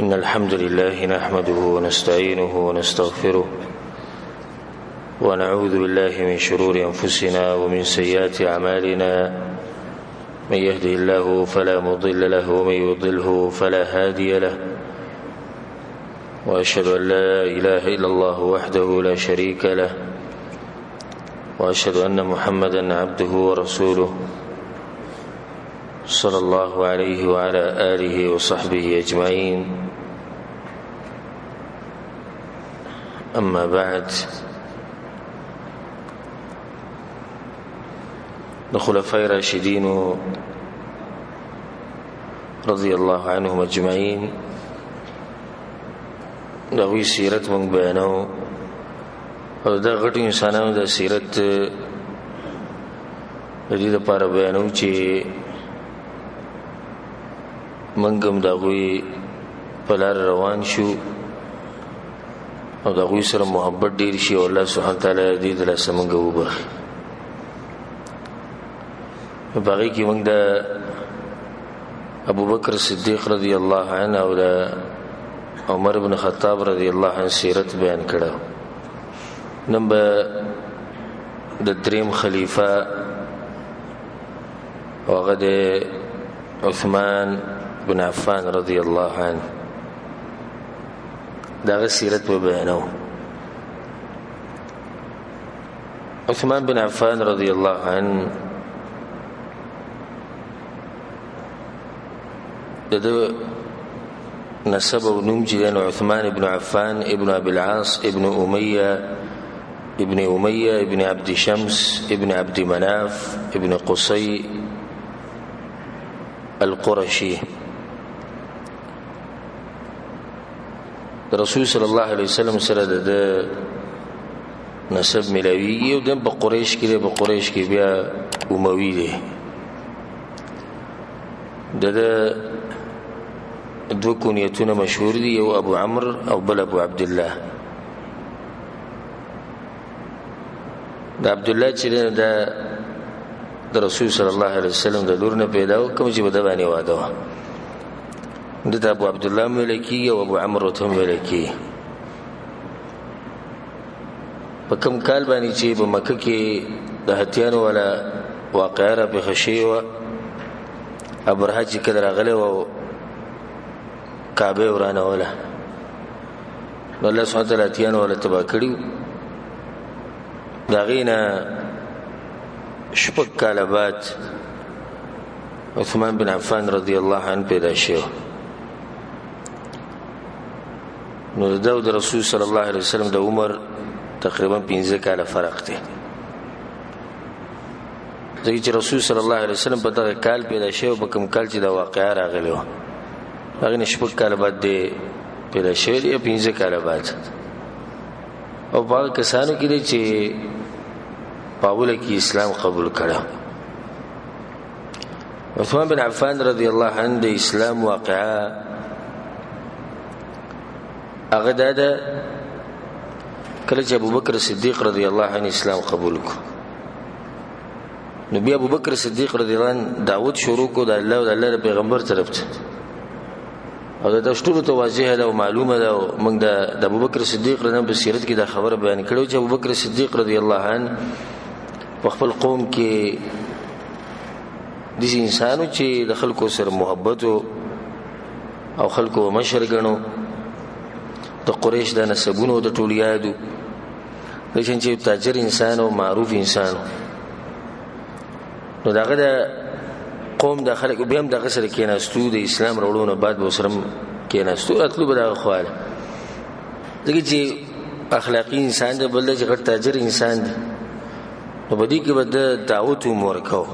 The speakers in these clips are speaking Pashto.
إن الحمد لله نحمده ونستعينه ونستغفره ونعوذ بالله من شرور أنفسنا ومن سيئات أعمالنا من يهده الله فلا مضل له ومن يضلله فلا هادي له وأشهد أن لا إله إلا الله وحده لا شريك له وأشهد أن محمدا عبده ورسوله صلى الله عليه وعلى آله وصحبه أجمعين. أما بعد، الخلفاء الراشدين رضي الله عنهم أجمعين دغوی سیرت مونږ بیانو او دا غټ انسانانو د سیرت د دې لپاره بیانو چې مونږ هم دغوی په لار روان شو او دغوی سره محبت ډیر شي او الله سبحانه تعالی دې د لاسه مونږ وبخي. باقي کې مونږ د ابو بکر صدیق رضی الله عنه او د عمر بن خطاب رضی الله عنه سیرت بیان کړه. نن به د دریم خلیفہ هغه د عثمان بن عفان رضی الله عنه داغه سیرت په بیانو. عثمان بن عفان رضی الله عنه د نسب او نوم چې عثمان بن عفان ابن ابي العاص ابن اميه ابن عبد شمس ابن عبد مناف ابن قصي القرشي. رسول صلی الله علیه وسلم سره د نسب ملاوی او د قریش کې بیا اموی دی. د دو کنیتونه مشهور دي، یو ابو عمرو او بل ابو عبد الله. د عبد الله چې د رسول صلی الله علیه وسلم د لور نه پیدا و، کوم چې بده باندې واده و، د ابو عبد الله ملکی او ابو عمرو ته ملکی. په کوم کال باندې چې په مکه کې د هتیانو ولا واقعه را په خشیوه ابرهه چې کله راغله او کعبه ورانه ولا الله سبحانه تعالی هتیانو ولا تبا کړیو. دا غینا شپږ کاله بعد عثمان بن عفان رضی الله عنه پیدا شو. نو د رسول صلی الله علیه وسلم د عمر تقریبا 15 کاله فرق دی. ځکه چې رسول صلی الله علیه وسلم په دغه کال پیدا شو، په کوم کال چې دا واقعه راغلی و هغه نشپک کاله بعد دی پیدا شوی دی، 15 کاله بعد. او په کسانو کې دی چې پاوله کې اسلام قبول کړه. عثمان بن عفان رضی الله عنه د اسلام واقعه هغه ده کله چې ابو بکر صدیق رضی الله عنه اسلام قبول کړ. نبی ابو بکر صدیق رضی الله عنه دعوت شروع کو د الله او د الله پیغمبر طرف ته، او د ټولو ته واضح ده او معلومه ده. موږ د ابو بکر صدیق رضی الله عنه په سیرت کې دا خبره بیان کړو چې ابو بکر صدیق رضی الله عنه په خپل قوم کې د انسانو چې د خلکو سره محبت او خلکو مشر ګڼو، د قریش د نسبونو د ټول یادو، د چې تاجر انسان او معروف انسان. نو داغه د قوم د خلکو به هم دغه سره کېناستو، د اسلام وروړو بعد به سره کېناستو، اتلو به دغه خواله. ځکه چې اخلاقی انسان دی، بل چې غټ تاجر انسان دی، نو په دې کې به د دعوت ورکاو،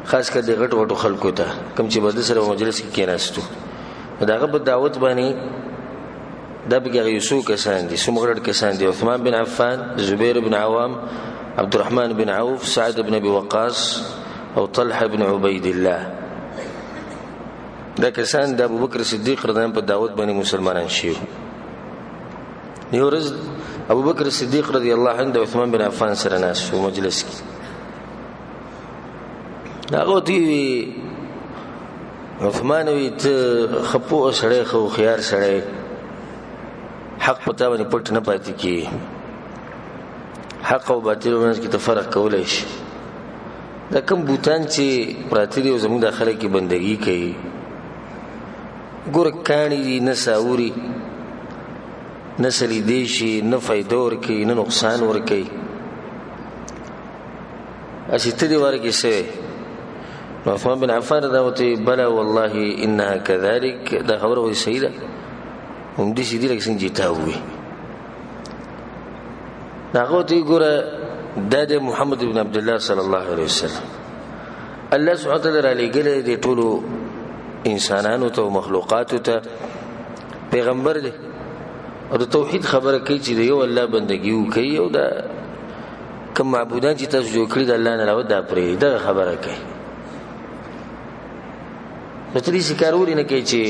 خاص کر د غټ وټو خلکو ته کوم چې بده سره مجلس کې کېناستو. داغه په دعوت باندې د بګه یوسو کسان دي، څومره کسان دي: عثمان بن عفان، زبیر بن عوام، عبد الرحمن بن عوف، سعد بن ابي وقاص او طلحه بن عبید الله. دا کسان د ابو بکر صدیق رضی الله عنه په دعوت باندې مسلمانان شيو. یو ورځ ابو بکر صدیق رضی الله عنه د عثمان بن عفان سره ناس په مجلس کې. هغه دی عثمان وی ته خپو سړی خو خيار سړی حق پتا باندې پټ نه پاتې کی حق او باطل ورنس کې تفرق کولای شي دا کوم بوتان چې پراتری او زموږ داخله کې بندگی کوي ګور کانی نه ساوري نه سلی دیشي نه فائدہ ورکي نه نقصان ورکي اسی تدی ورکي سه عثمان بن عفان داوته بلا والله انها كذلك دا خبره وي سیده هم دې سې دې لکه څنګه جتاوي داغه ته ګوره د محمد بن عبد الله صلی الله علیه وسلم الله سبحانه وتعالى علی ګره دې ټولو انسانانو ته مخلوقات ته پیغمبر دی او د توحید خبره کوي چې یو الله بندگی وکي او دا کوم معبودان چې تاسو جوړ کړی د الله نه علاوه دا پرې دا خبره کوي نو ترې سکاروري نه کوي چې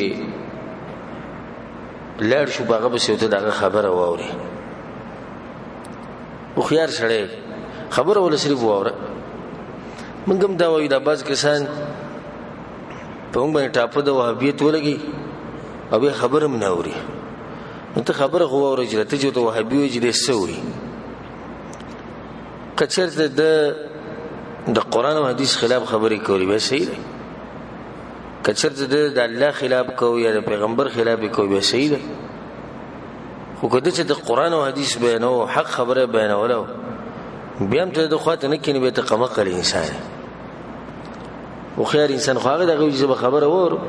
لړ شو باغه به څه ته دا خبره واوري خو خيار سره خبره ولا صرف واوره منګم دا وایي دا باز کسان په موږ باندې ټاپه د وهابیت ولګي او به خبره مناوري نو ته خبره خو واوري چې ته چې ته وهابي وي چې سوي کچرته د قران او حديث خلاف خبرې کوي به صحیح ده کچرته د الله خلاف کوي یا د پیغمبر خلاف کوي به صحیح ده خو کله چې د قران او حديث بیانو حق خبره بیانولو بیا هم ته د خواته نه کینی به ته قمقل انسان او خيار انسان خو هغه دغه چې خبره وره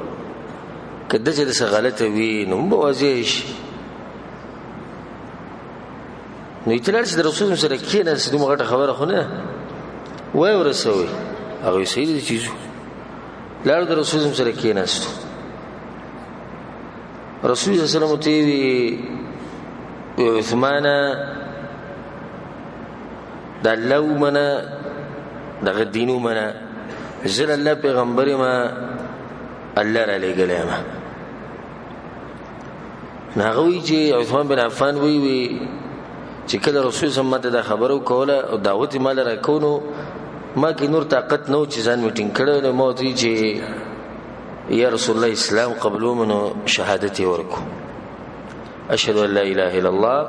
کله چې د غلطه وي نو به واضح شي نو ایتلال چې د رسول سره کېنه چې دومره خبره خو نه وای ورسوي هغه سید چیزو لار د رسول سره کېناست رسول صلی الله علیه وسلم ته عثمان د لو منا د دینو منا زل الله پیغمبر ما الله را لګلې ما ناغوي چې عثمان بن عفان وی چې کله رسول صلی الله علیه وسلم دا خبرو کوله او دعوت مال را کونو ما کې نور طاقت نو چې ځان میټینګ کړو مو ته چې یا رسول الله اسلام قبلو منو شهادت ورکو اشهد ان لا اله الا الله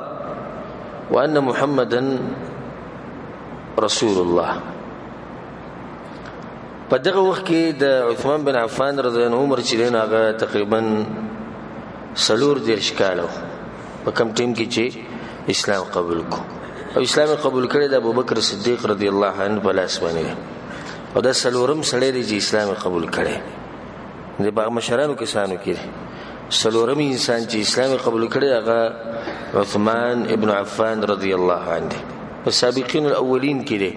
وان محمدا رسول الله په دغه وخت کې د عثمان بن عفان رضی الله عنه عمر چې دین هغه تقریبا سلور دیرش کالو په کم ټیم کې چې اسلام قبول کو او اسلام قبول کړی د ابوبکر صدیق رضی الله عنه په لاس باندې او د سلورم سړی دی چې اسلام قبول کړي د باغ مشرانو کسانو کې سلورم انسان چې اسلام قبول کړي هغه عثمان ابن عفان رضی الله عنه په سابقین الاولین کې دی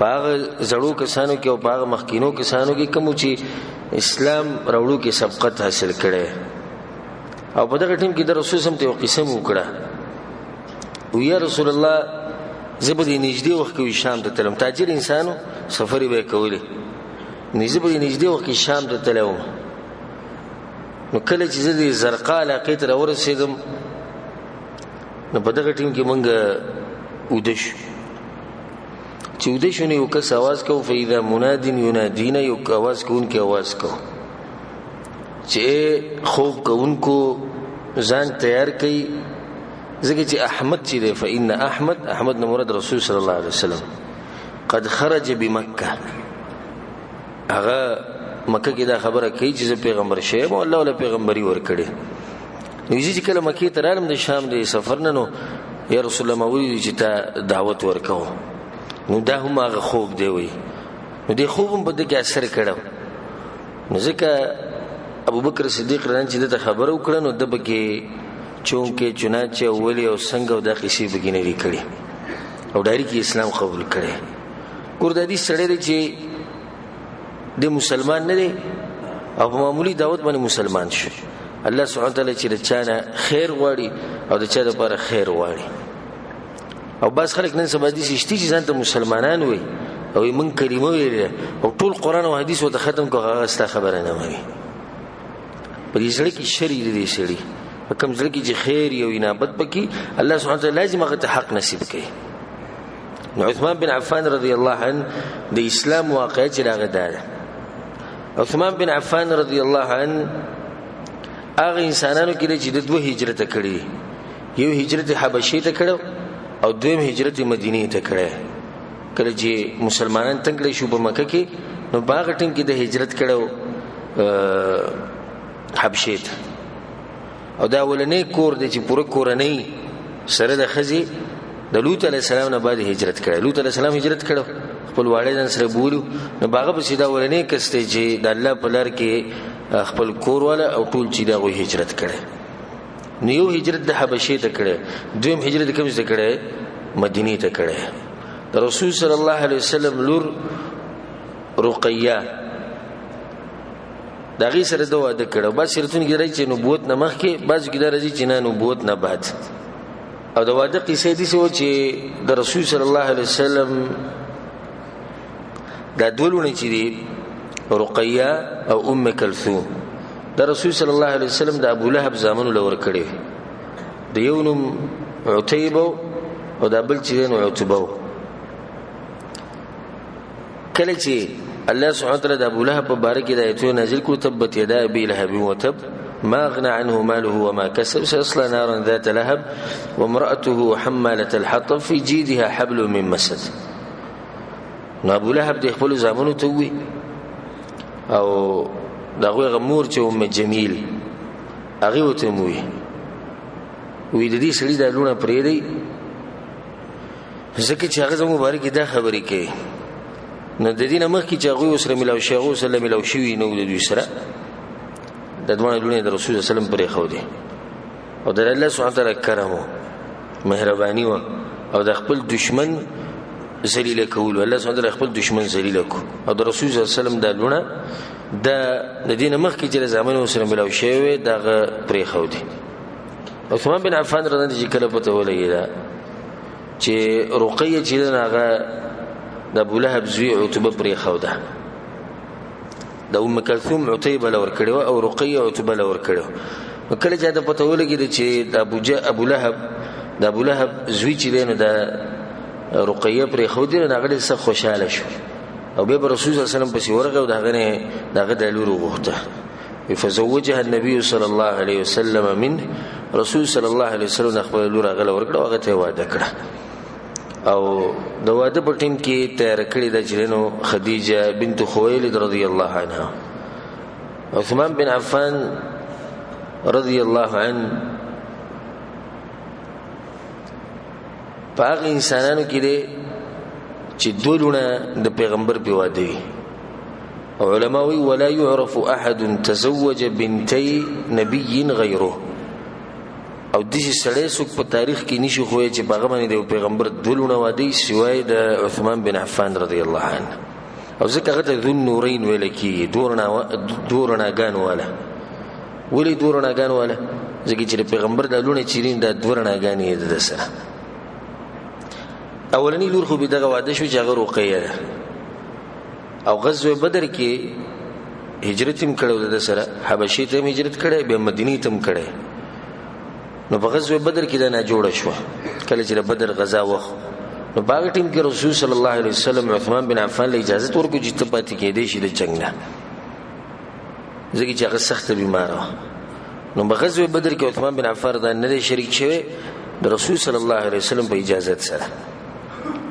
باغ زړو کسانو کې او باغ مخکینو کسانو کې کوم چې اسلام راوړو کې سبقت حاصل کړي او په دغه ټیم کې د رسول سم ته قسم وکړه ويا رسول الله زبدي نږدې وخت کې شام ته تلم تاجر انسانو سفر به کوله نږدې وخت کې شام ته تلم نو کله چې زه د زرقا علاقې ته ورسېدم نو په دغه ټیم کې مونږ ودش چې ودشونه یو کس आवाज کو فإذا مناد ينادينا یو आवाज کوونکی आवाज کو چې خوب کوونکو ځان تیار کړي ځکه چې احمد چې دی فإن احمد نو مراد رسول صلی الله علیه وسلم قد خرج بمکه هغه مکه کې دا خبره کوي چې پیغمبر شه او الله ولا پیغمبري ور کړي نو چې کله مکه ته رالم د شام د سفر نه نو یا رسول الله مولوی چې تا دعوت ورکاو نو دا هم هغه خوب دی وي نو دی خوب هم بده کې اثر کړو نو ځکه ابوبکر صدیق رضی الله عنه چې د خبرو کړه نو د بکه چونکه چنانچه اولی او څنګه او د قصې بګینې کړي او ډایري کې اسلام قبول کړي ګوردادي سړی چې د مسلمان نه دی او په معمولی دعوت باندې مسلمان شي الله سبحانه وتعالى چې د چانه خیر غواړي او د چا لپاره خیر غواړي او بس خلک نن سبا دي چې ځان ته مسلمانان وي او موږ کلمه ویل او ټول قران او حديث وته ختم کوه استا خبره نه مانی په دې سره کې شری دي سړي کوم ځل کې چې خیر یو انابت پکې الله سبحانه وتعالى لازم هغه حق نصیب کړي نو عثمان بن عفان رضی الله عنه د اسلام واقعي چې راغی دا عثمان بن عفان رضی الله عنه هغه انسانانو کې چې د دوه هجرت کړي، یو هجرت حبشې ته کړو او دویم هجرت مدینه ته کړی. کله چې مسلمانان تنګړي شو په مکه کې نو باغ ټینګ کې د هجرت کړو حبشې ته، او دا ولنې کور د چې پوره کورنۍ سره د خزي د لوط علی السلام نه بعد هجرت کړه. لوط علی السلام هجرت کړو خپل والدین سره بولو نو باغ په سیدا ولنې کسته چې د الله په لار کې خپل کور والا او ټول چې دا غوي هجرت کړي. نیو هجرت د حبشې ته کړي، دویم هجرت کوم څه کړي؟ مدینه ته کړي. د رسول صلی الله علیه وسلم لور رقیہ دا غي سره د واده کړو. با سیرتون کې راځي چې نبوت نه مخکې، بعض کې دا راځي چې نه نبوت نه بعد. او د واده قصې دي چې د رسول صلی الله علیه وسلم دا دولونه چې دي رقیہ او ام کلثوم د رسول صلی الله علیه وسلم د ابو لهب زامنو لور کړي، د یو نوم عتیبه او د بل چې نو عتبه. کله چې الله سبحانه وتعالى د ابو لهب په باره کې د آیتونه نازل کړو تبت یدا ابي لهب وتب ما اغنى عنه ماله وما كسب سيصلى نارا ذات لهب وامرأته حمالة الحطب في جيدها حبل من مسد. نو ابو لهب د خپل زامنو ته وی او دغه غمور چې ام جمیل هغه وته موي وی د دې سړي د لونه پرې دی ځکه چې هغه زموږ مبارک دا خبرې کوي. نو د دې نمخ کې چې هغه سره ملاو شي، هغه سره ملاو شي نو د دوی سره د دوه لونه د رسول الله سلام پرې خو دي او د الله سبحانه وتعالى کرم مهرباني او د خپل دشمن ذلیل کول. الله سبحانه وتعالى خپل دشمن ذلیل کو او د رسول الله سلام د لونه د دین مخ کې چې زمانه سره ملاو شوی دغه پرې خو دي. عثمان بن عفان رضی الله عنه کله پته ولګی دا چې رقیہ چې هغه د ابو لهب زوی عتبه پرې خو ده، د ام کلثوم عتیبه لور کړو او رقیہ عتبه لور کړو. کله چې دا پته ولګی چې د ابو لهب زوی چې نو د رقیہ پرې خو دي هغه ډېر څه خوشاله شو او به رسول الله صلی الله علیه وسلم پسې ورغه او دغه د لور وغوښته. فزوجها النبي صلى الله عليه وسلم من رسول صلی الله علیه وسلم خپل لور هغه ورکړه او هغه ته واده کړه. او د واده په ټیم کې تیار کړی د جنو خدیجه بنت خویلد رضی الله عنها. عثمان بن عفان رضی الله عنه پاک انسانانو کې دي چې دولونه د پیغمبر په واده وي. او علماوی ولا يعرف احد تزوج بنتي نبي غيره. او د دې سړی څوک په تاریخ کې نشي خوې چې باغ باندې د پیغمبر دولونه واده سوای د عثمان بن عفان رضی الله عنه. او ځکه هغه ذو النورین ویل کی دورناګان والا. ولی دورناګان والا ځکه چې پیغمبر د لونه چیرین د دورناګانې د سره اولنی لور خو به دغه واده شو چې هغه رقیہ ده. او غزوه بدر کې هجرت هم کړو د سره، حبشې ته هجرت کړي، به مدینه ته هم کړي. نو په غزوه بدر کې دا نه جوړ شو. کله چې بدر غزا وخت نو باغ ټیم کې رسول صلی الله علیه وسلم عثمان بن عفان له اجازه ورکړه چې ته پاتې کېدې شي د جنگ نه، ځکه چې هغه سخت بیمار و. نو په غزوه بدر کې عثمان بن عفان دا نه شریک شوی د رسول صلی الله علیه وسلم په اجازه سره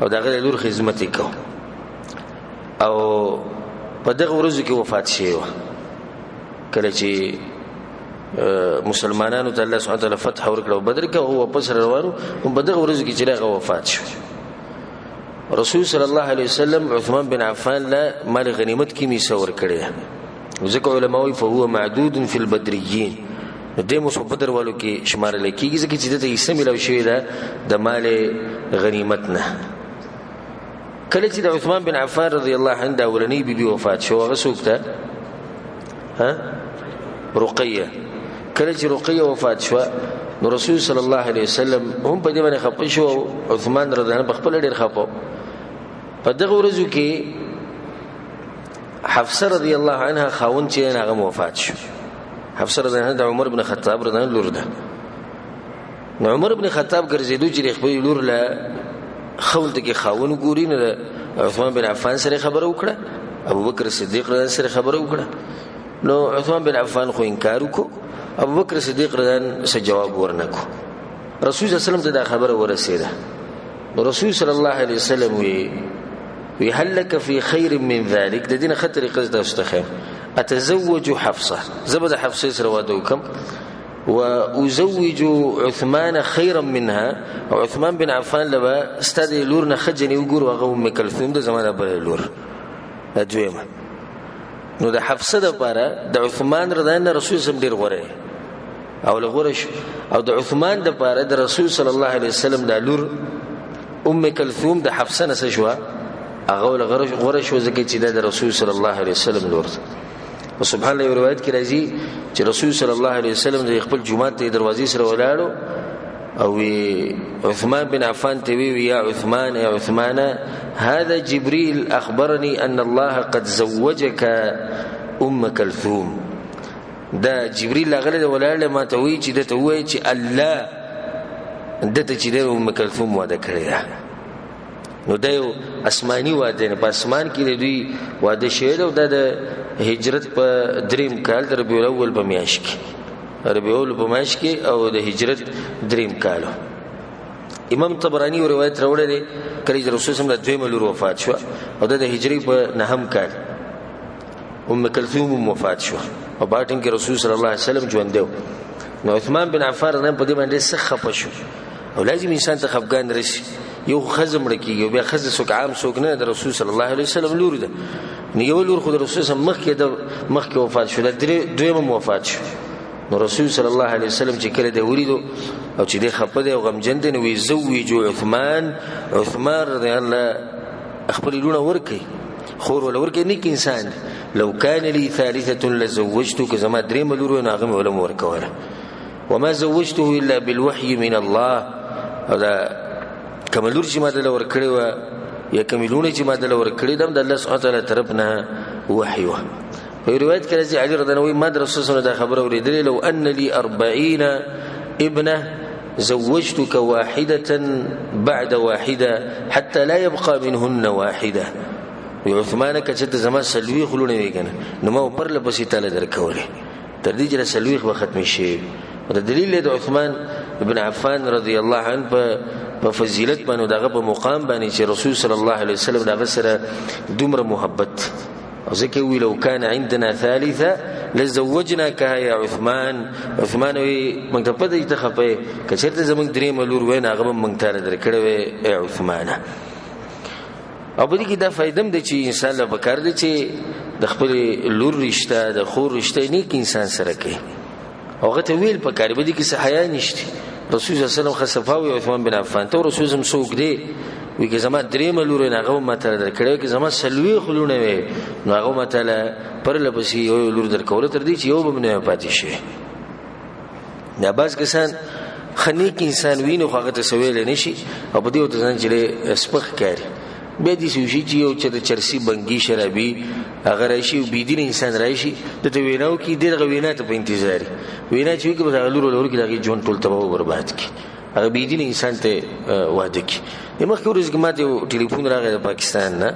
او دغه لور خدمت وکاو. او په دغه ورځ کې وفات شوی کله چې مسلمانانو ته الله سبحانه وتعالى فتح ورکړو بدر کې او واپس روانو په دغه ورځ کې چې هغه وفات شو. رسول صلی الله علیه وسلم عثمان بن عفان لا مال غنیمت کې میثور کړی، ځکه علماوی فهو معدود فی البدریین د مو بدر والو کې شمار لکېږي ځکه چې د اسلام له شوی دا د مال غنیمت نه. کله چې د عثمان بن عفان رضی الله عنه دا ولنی بیبي وفات شو هغه څوک ته رقیہ. کله چې رقیہ وفات شو نو رسول صلی الله علیه وسلم هم په دې باندې خپه شو. عثمان رضی الله عنه خپل ډیر خپه. په دغه ورځو کې حفصه رضی الله عنها خاون چې هغه وفات شو. حفصه رضی الله عنها د عمر بن خطاب رضی الله عنه لور ده. نو عمر بن خطاب ګرځېدو چې خپل لور له خاون ته کې خاون ګوري نه عثمان بن عفان سره خبره وکړه ابو بکر صدیق رضی سره خبره وکړه نو عثمان بن عفان خو انکار وکړ ابو بکر صدیق رضی سره جواب ورنکو رسول صلی الله علیه وسلم ته دا خبره ورسېده نو رسول صلی الله علیه وسلم وی هل لك في خير من ذلك د دین خطر قصد استخم اتزوج حفصه زبد حفصه سره واده وکم وازوج عثمان خيرا منها وعثمان بن عفان لبا استدي لورنا خجني وګور وغه ام کلثوم د زمانه بل لور ادویمه نو د حفصه د پاره د عثمان رضی الله رسول صلی الله علیه وسلم او لغورش او د عثمان د پاره د رسول صلی الله علیه وسلم د لور ام کلثوم د حفصه نه شوا هغه غورش وزکه چې د رسول صلی الله علیه وسلم لور سبحان الله روایت کې راځي چې رسول صلی الله علیه وسلم د خپل جمعه ته دروازې سره ولاړو او عثمان بن عفان ته وی یا عثمان یا عثمان هذا جبريل اخبرني ان الله قد زوجك ام كلثوم دا جبريل غله ولاړ ما ته وی چې د ته وی چې الله دته چې د ام کلثوم واده کړی نو دا یو اسماني واده نه په اسمان کې دوی واده شوی او د هجرت په دریم کال د ربیع الاول په میاشت کې ربیع الاول په میاشت کې او د هجرت دریم کال امام طبرانی روایت راوړی دی کله چې رسول الله د دویم لور وفات شو او د هجری په نهم کال ام کلثوم وفات شو او باټن کې رسول صلی الله علیه وسلم ژوند دی نو عثمان بن عفان نه په دې باندې سخه پښو او لازم انسان ته خفقان راشي یو خزم رکیږي بیا خزه سوک عام سوک نه د رسول صلی الله علیه وسلم لور ده نو یو لور خو د رسول صلی الله علیه وسلم مخکې وفات شو د دویم وفات شو نو رسول صلی الله علیه وسلم چې کله د ولیدو او چې د خپه دی او غمجن دی نو وی زوج عثمان رضی الله خپل لونه ورکی خور ول ورکی نیک انسان لو كان لي ثالثه لزوجتك زما دریم لور نه غم ولم ورکوله وما زوجته الا بالوحي من الله هذا کملور چې ماده لور کړی و یا کملونه چې ماده لور کړی دم د الله سبحانه وتعالى طرف نه وحي و په روایت کې راځي علي رضی الله عنه ماده رسول الله دا خبره ورېدلې لو ان لي 40 ابنه زوجتك واحده بعد واحده حتى لا يبقى منهن واحده عثمان کچته زما سلوي خلونه ویګنه نو ما پر لپسې تعالی درکولې تر دې چې سلوي به ختم شي د دلیل د عثمان ابن عفان رضی الله عنه په فضیلت باندې دغه په مقام باندې چې رسول صلی الله علیه وسلم دغه سره دومره محبت او ځکه وی لو کان عندنا ثالثه لزوجناك يا عثمان وی موږ ته پدې ته خپه کچرته زمونږ درې ملور وین هغه موږ ته درکړې وی اے عثمان او په دې کې دا فائدم دی چې انسان له بکار دی چې د خپل لور رشتہ د خور رشتہ نیک انسان سره کوي او غته ویل په کار به دي کې حیا نشته رسول الله صلی الله علیه وسلم خصفاوی عثمان بن عفان ته رسول الله سوق دی وی کې زما درې ملور نه هغه ماته درکړې کې زما سلوي خلونه وي نو هغه ماته پر لبسي یو لور درکول تر دې چې یو به نه پاتې شي نه باز کسان خنیک انسان ویني خو هغه ته سویل نشي او په دې وته ځان چې سپخ کوي به دې شي چې یو چې د چرسي بنګي شرابي اگر راشي بيدین انسان راشي د ته ویناو کې دغه وینا ته په انتظار وینا چې کې به لور کې دغه جون ټول تباہ برباد کی هغه بيدین انسان ته واده کی د مخکې ورځ کې ماته ټلیفون راغی د پاکستان نه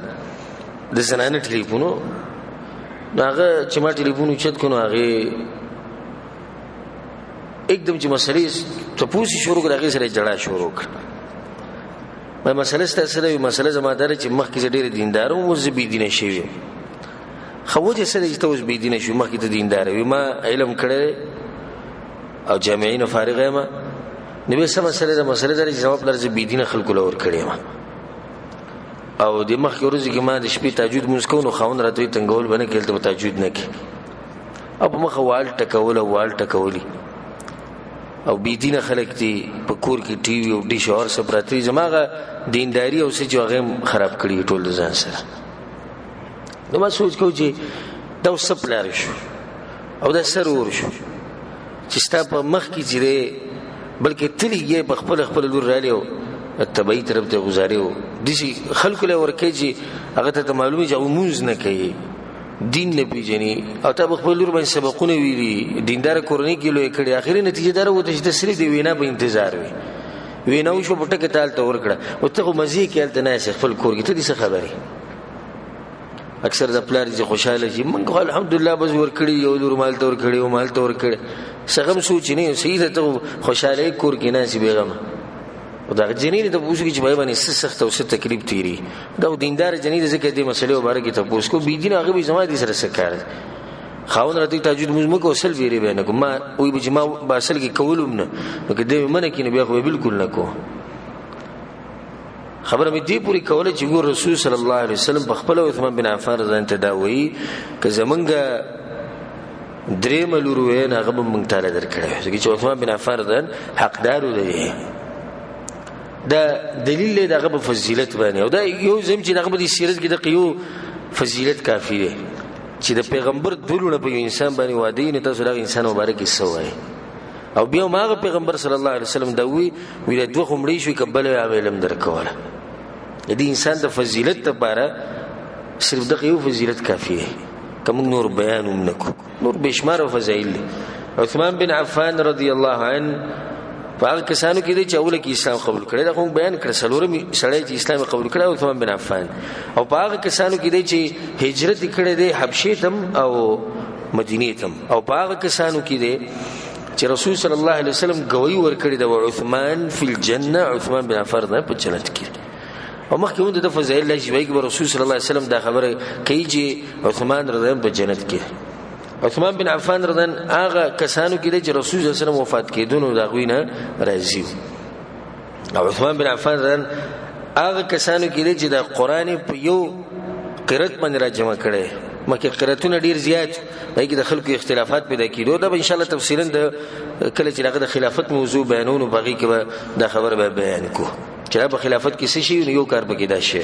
د زنانه ټلیفونو هغه چې ما ټلیفون وچت کونو هغه एकदम چې مسلې ته پوښتنه شروع کړه هغه سره جړه شروع کړه ما مسله ستاسو یو مسله زمادار چې مخکې ډېر دیندار او زبې دینه شي خوځه سره چې توس بې دینه شو مخکې ته دیندار وي ما علم کړی او جامعین فارغه ما نبی سم مسله د مسله درې جواب لري بې دینه خلکو لور کړی ما او د مخکې ورځ کې ما د شپې تهجد مونږ کوو نو خاون راته تنګول باندې کېل ته تهجد نه کی او په مخ وال ټکولی او بی دینه خلک دي په کور کې ټي وي او ډیش اور سپراتري زماغه دینداری او څه جوغه خراب کړی ټول ځان سره نو ما سوچ کو چې دا سپلار شو او دا سرور شو چې ستا په مخ کې جره بلکې تلیږي په خپل لور رالیو تبعی طرف ته گزاریو دسی خلق له ورکه چې هغه ته معلومي چې موږ نه کوي دین نه پیژني او ته خپل لور باندې سبقونه ویلي دیندار کورنۍ کې لوي کړي اخري نتیجه دار وته چې تسری دی وینا په انتظار وي ویناو شو پټه کې تال ته ورکړه او ته مزي کې الته نه خپل کور کې ته دې څه خبري اکثر د پلار چې خوشاله شي موږ الحمدلله بس ور کړی یو لور مال تور کړی او مال تور کړی څنګه سوچ نه سیده ته خوشاله کور کې نه سی بیغم او دا جنین ته پوښتنه چې بای باندې سخت او ست تکلیف تیری دا دیندار جنین ځکه دې مسلې مبارک ته پوښتنه کو بي دین هغه به زما دي سره سکار خاون راته تهجد موږ کو اصل ویری به نه کوم وي به ما باصل کې کولم نه کله منه کې نه بیا خو بالکل نه کو خبره مې دی پوری کوله چې ګور رسول صلی الله علیه وسلم په خپل عثمان بن عفان رضی الله تداوی که زمونږه درې ملورو نه هغه مونږ تعالی درکړي چې عثمان بن عفان رضی حقدار دی دا دلیل دی دغه په فضیلت باندې او دا یو زم چې دغه په سیرت کې د یو فضیلت کافی دی چې د پیغمبر دلونه په انسان باندې وادي نه تاسو دا انسان مبارک سوای او بیا ماغه پیغمبر صلی الله علیه وسلم دا وی د دوه خمړی شو کبل علم درکوله دې انسان د فضیلت لپاره صرف د یو فضیلت کافی دی کوم نور بیان ومنکو نور بشمار او فضایل عثمان بن عفان رضی الله عنه په کسانو کې چې اوله کې اسلام قبول کړي دا کوم بیان کړ سلورم سړی چې اسلام قبول کړي عثمان بن عفان او په هغه کسانو کې چې هجرت کړي دي حبشه تم او مدینه تم او په هغه کسانو کې چې رسول صلی الله علیه وسلم گواہی ورکړي د عثمان فی الجنه عثمان بن عفان په جنت کې او مخکې موږ د فضایل الله شوی کې رسول صلی الله علیه وسلم دا خبره کوي چې عثمان رضی الله په جنت کې عثمان بن عفان رضی الله هغه کسانو کې چې رسول صلی الله علیه وسلم وفات کېدونو دا غوینه راځي او عثمان بن عفان رضی الله هغه کسانو کې چې د قران په یو قرات باندې راجمع کړي مکه قراتونه ډیر زیات دغه د خلکو اختلافات پیدا کیدو دا ان شاء الله تفصیلا د کله چې هغه د خلافت موضوع بیانونو باقي کې دا خبر به بیان کو چې په خلافت کې څه شي یو کار به کې دا شي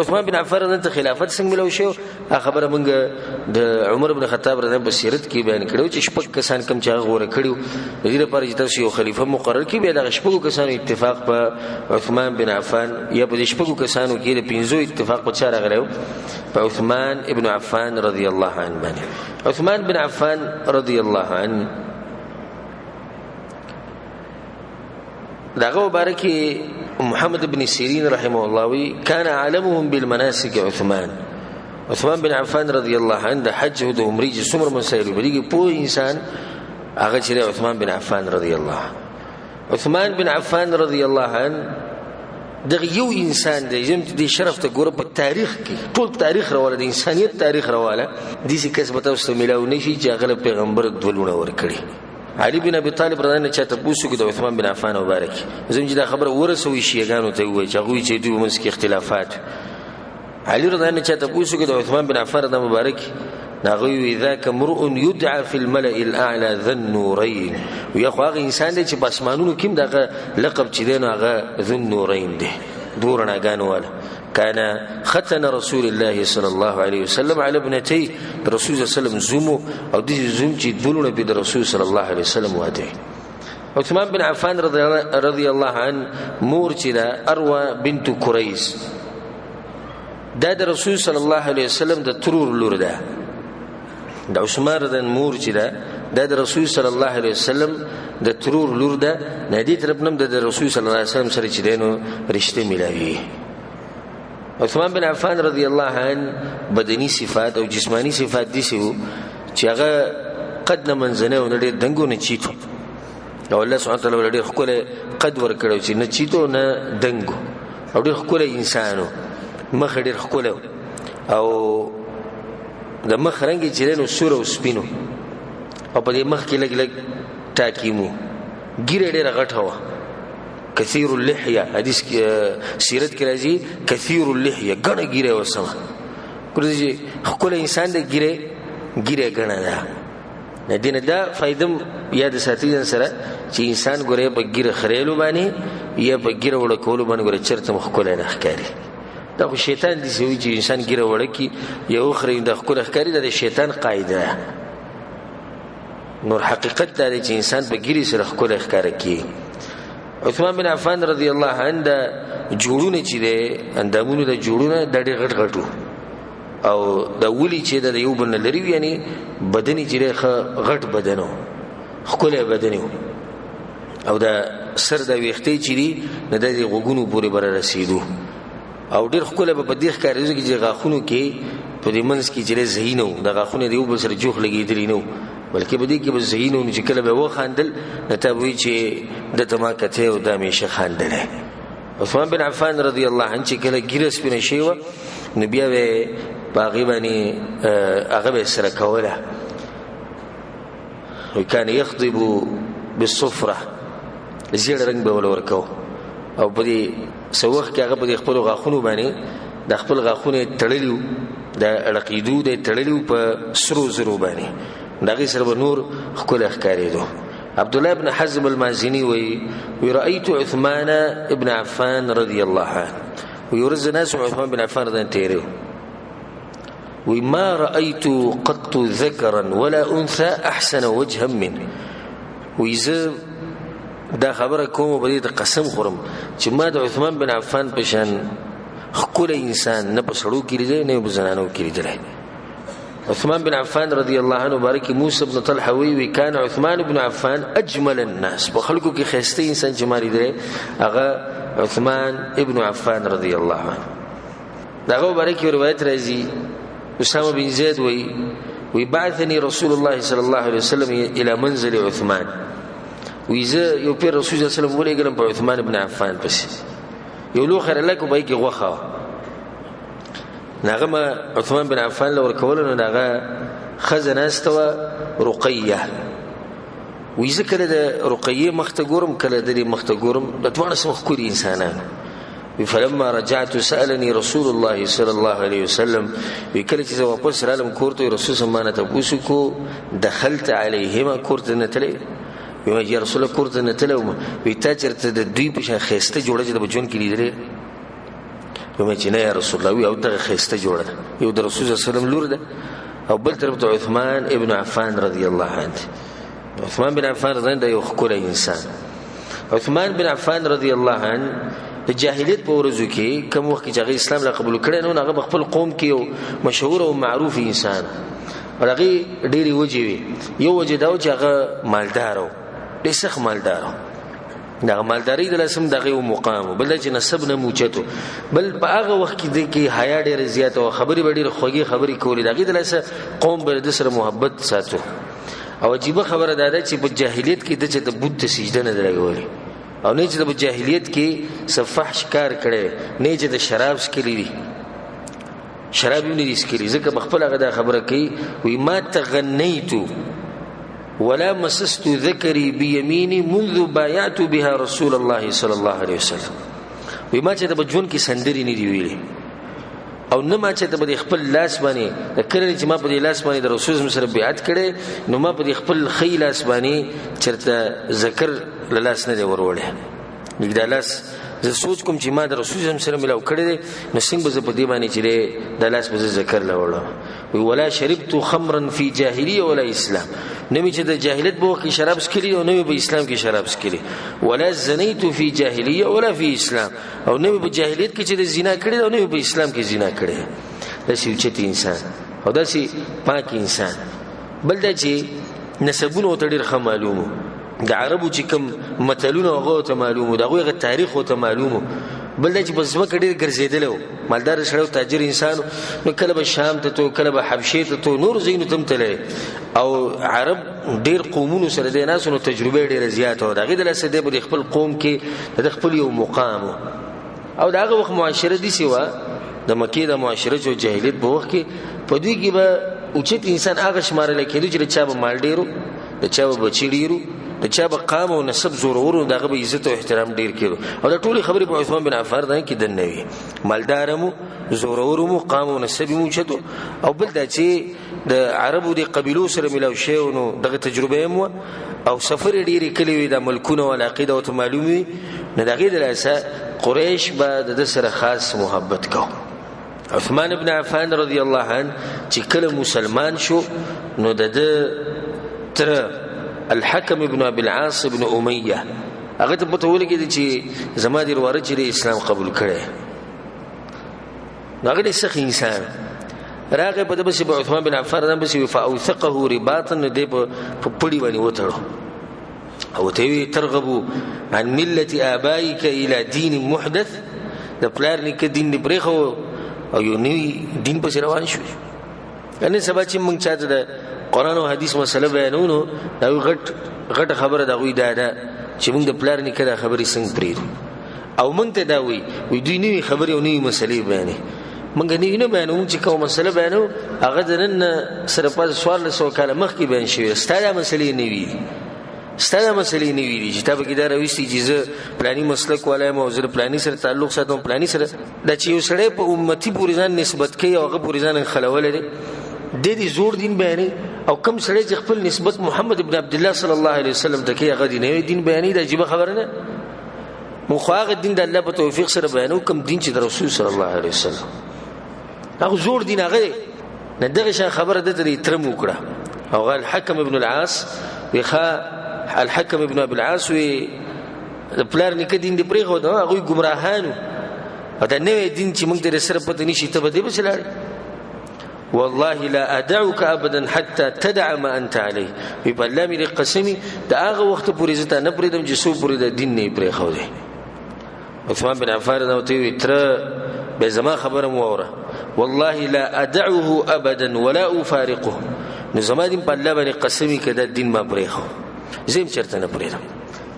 عثمان بن عفان رضی الله خلافت څنګه ملو شو خبره مونږ د عمر بن خطاب رضی الله بصیرت کې بیان کړو چې شپږ کسان کم چې غوړه کړو د دې لپاره چې تاسو یو خلیفہ مقرر کړي بیا د شپږ کسانو اتفاق په عثمان بن عفان یا په شپږ کسانو کې د پنځو اتفاق په چاره غلو په عثمان ابن عفان رضی الله عنه باندې عثمان بن عفان رضی الله عنه داغه مبارکي محمد بن سيرين رحمه الله وي كان عالمهم بالمناسك عثمان بن عفان رضي الله عنه حج او عمره څومره مسائل بلګي په انسان هغه چې عثمان بن عفان رضي الله عثمان بن عفان رضي الله عنه دغه یو انسان دی چې د شرف ته ګوره په تاریخ کې ټول تاریخ راواله د انسانيت تاریخ راواله د دې کسبته او ملاو نشي چې هغه پیغمبر دولونه ور کړی علي بن ابي طالب رضی الله عنه چاته پوښتنه کوي د عثمان بن عفان مبارک زم چې دا خبره ورسوي شيګانو ته وایي چې هغه چې دوی منځ کې اختلافات علي رضی الله عنه چاته پوښتنه کوي د عثمان بن عفان رضی مبارک ناغوي ذاك مرء يدعى في الملأ الاعلى ذو النورين ويخو هغه انسان دی چې په اسمانونو کې دغه لقب چې دی هغه ذو النورين دی دورنا غانواله كان ختن رسول الله صلى الله عليه وسلم على ابنتي رسول الله صلى الله عليه وسلم زومو او دي زوم چې دلونه به رسول صلى الله عليه وسلم واده عثمان بن عفان رضي الله عنه مور چې دا اروى بنت قريش دا د رسول صلى الله عليه وسلم د ترور لور ده د عثمان د مور چې دا د رسول صلى الله عليه وسلم د ترور لور ده ندی طرف نم د رسول صلى الله عليه وسلم سره چې دینو رشته ملاوي عثمان بن عفان رضی الله عنه بدني صفات او جسمانی صفات دي چې هغه قد نه منځنه او ډېر دنګو نه چیټو او الله سبحانه وتعالى ډېر خپل قد ور کړو چې نه چیټو نه دنګو او ډېر خپل انسانو مخ ډېر خپل او د مخ رنګ چې له سور او سپینو او په دې مخ کې لګ لګ ټاکیمو ګیره ډېر غټه و كثير اللحيه حدیث سیرت کې راځي كثير اللحيه غنه ګیره وسمه ګورځي خپل انسان د ګیره غنه ده ندینه دا فائدم یاد ساتي سره چې انسان ګوره په ګیره خریلو باندې یا په ګیره وړ کولو باندې ګوره چرته مخکول نه ښکاري دا خو شیطان دي چې انسان ګیره وړ کی یو خري د خپل ښکاری د شیطان قاعده نور حقیقت دا چې انسان په ګیره سره خپل ښکار کوي عثمان بن عفان رضی الله عنه جوړونه چې ده اندامونو د جوړونه د ډېر غټ غټو او د ولي چې د یو بن لري یعنی بدني چې غټ بدنو خپل بدنو او د سر د ویختې چې دي نه د غوګونو پورې بر رسیدو او ډیر خپل په دیخ کاریږي چې غاخونو کې په دې منځ کې چې زهینو د غاخونو دی په سر جوخ لګیدلی نو بلکې په دې کې به زهینو چې کله به وخاندل نته وی چې د تما کته او د همیشه خاندل. عثمان بن عفان رضی الله عنه چې کله ګیرس پنه شیوه نبی به باغی باندې هغه به سره کوله وکان يخضب بالصفره زیړ رنگ به ولورکو او په دې سوخ کې هغه په خپل غاخونو باندې د خپل غاخونه تړلیو د رقیدو د تړلیو په سرو زرو باندې دغه سره نور خپل اخکاریدو. عبد الله بن حزم المازني وي رأيت عثمان ابن عفان رضي الله عنه ويرز ناس عثمان بن عفان رضي الله عنه وما رأيت قط ذكرا ولا أنثى أحسن وجها منه. وإذا دا خبره کوم په دې قسم خورم چې ما د عثمان بن عفان په شان خپل انسان نه په سړو کې لري نه په زنانو کې لري. عثمان بن عفان رضي الله عنه بارك موسى بن طلحه وكان عثمان بن عفان اجمل الناس بخلقو کې خسته انسان جمالي دی هغه عثمان ابن عفان رضي الله عنه. داغه بارك روایت راځي اسامه بن زید ويبعثني رسول الله صلى الله عليه وسلم الى منزل عثمان وإذا یو پیر رسول الله صلی الله علیه وسلم په عثمان بن عفان پس یو لو خیر الله کو به کې غوخه ناغه عثمان بن عفان لور کولنو ناغه خزنه استوا رقيه وإذا کله د رقيه مختګورم کله د مختګورم د توانه سمخ کولی انسانان. فلما رجعت سألني رسول الله صلى الله عليه وسلم بكل چې واپس رالم کورته رسول سمانه تاسو کو دخلت عليهما کورته نتلې یا رسول الله کورته نتلو وی تا چرته د دوی په خسته جوړه چې د بجون کې لیدره کومه چې نه یا رسول الله وی او د خسته جوړه یو د رسول الله صلی الله علیه وسلم لور ده او بل طرف عثمان ابن عفان رضی الله عنه. عثمان بن عفان رضی الله عنه یو خور انسان. عثمان بن عفان رضی الله عنه د جاهلیت په ورځو کې کوم وخت چې اسلام لا قبول کړي نو هغه خپل قوم کې یو مشهور او معروف انسان هغه ډېری وجوي یو وجه دا چې هغه مالدارو د سخ مالدارو دا مالداري د لسم دغه مقام بل چې نسب نه موچتو بل په هغه وخت کې حیا ډېر زیات او خبري ډېر خوږی خبري کولې دغه د لسه قوم بر د سره محبت ساتو. او عجیب خبره ده چې په جاهلیت کې د بت سجده نه لګولې او نه چې د جاهلیت کې صفحش کار کړي نه چې د شراب سکلي شراب یې نه سکلي ځکه خپل هغه خبره کوي وي ما تغنیتو ولا مسست ذكري بيميني منذ بايعت بها رسول الله صلى الله عليه وسلم. وما چې د بجون کې سندري نه دی ویلي او نه ما چې د خپل لاس باندې د کړي چې ما په لاس باندې د رسول سره بیعت کړي نو ما په خپل خی لاس باندې چرته ذکر لاس نه دی ورولې نګدا لاس زه سوچ کوم چې ما د رسول سره ملاو کړي نو څنګه به په دې باندې چې د لاس په ذکر لولم. ولا شربت خمرا في جاهليه ولا اسلام نمی چې د جاهلیت په وخت کې شراب سکلی او نمی په اسلام کې شراب سکلی ولا زنیت في جاهليه ولا في اسلام او نمی په جاهلیت کې چې د زنا کړي او نمی په اسلام کې زنا کړي. دا سی اوچت انسان او دا سی پاک انسان. بل دا چې نسبونه ته ډېر معلومو د عربو چې کوم متلونه هغه ته معلومو دغه تاریخ ته معلومو. بل دا چې بس وکړ ډېر ګرځیدل مالدار سره تاجر انسان نو کله به شام ته تو کله به حبشه ته نور زینو تم تله او عرب ډېر قومونو سره د ناسونو تجربه ډېر زیات او دغه د لسه د خپل قوم کې د خپل یو مقام او دغه وخت معاشره دي سیوا د مکه د معاشره جو جاهلیت په وخت کې په دوی کې به اوچت انسان هغه شمارل کېدو چې چا به مال ډیرو د چا به بچی ډیرو د چا به قام او نسب زورورو دغه به عزت او احترام ډیر کېدو او د ټولي خبرې په عثمان بن عفان باندې کې دنوي مالدارمو زورورو قام او نسب مو چتو او بل دا چې د عربو د قبيلو سره ملاو شي نو دغه تجربه مو او سفر ډیری کلی وي د ملکونه او عقیده او معلومي نه دغه د لاسه قریش به د سره خاص محبت کو. عثمان بن عفان رضی الله عنه چې کله مسلمان شو نو د تر الحكم ابن ابي العاص ابن اميه هغه ته پته ولګی چې زما د وروره چې اسلام قبول کړي هغه د سخی انسان راغه په دبس په عثمان بن عفان باندې بس فاوثقه رباطا دې په پړی باندې وتړو او ته ترغبوا عن مله ابائك الى دين محدث د پلار نیکه دین دی پرېښو او یو نوی دین پسې روان شو. نن سبا چې موږ چاته د قرآن او حدیث مسله بیانونو دا غټه خبره د هغوی دا ده چې موږ د پلار نیکه دا خبرې څنګه پرېږدو او موږ ته دا وایي دوی نوي خبرې او نوي مسلې بیانوي. موږ نوي نه بیانوو چې کومه مسله بیانوو هغه د نن سره پس 1400 کاله مخکې بیان شوې. ستا دا مسلې نوي دي، ستا دا مسلې نوي دي چې تا پکې دا راوستي چې زه پلاني مسلک والا یم او زه پلاني سره تعلق ساتم پلاني سره. دا چې یو سړی په امتي پورې ځان نسبت کوي او هغه پورې ځان خلولی دی د دې زوړ دین بیانوي. او کم سړی چې خپل نسبت محمد ابن عبدالله صلی الله علیه وسلم ته کوي هغه د نوی دین بیانوي. دا عجیبه خبره نه. موږ خو هغه دین د الله په توفیق سره بیانوو کوم دین چې د رسول صلی الله علیه وسلم هغه زوړ دین هغه نه. دغه شان خبره دته د ترم وکړه او قال الحكم ابن العاص الحكم ابن ابي العاص د پلار نیکه دین دی پرېښود هغوی ګمراهانو او دا نوی دین چې موږ د سره پته نشي ته به دې پسې لاړې. والله لا ادعوك ابدا حتى تدع ما انت عليه. وی په الله مې قسمی دا هغه وخت پورې زه ته نه پرېږدم چې څو پورې د دین نه یې پرېښودی. عثمان بن عفان ته ورته ویل تره به زما خبره مو واوره والله لا ادعوه ابدا ولا افارقه. نو زما دین په الله باندې قسمی که دا دین ما پرېښو زه هم چېرته نه پرېږدم.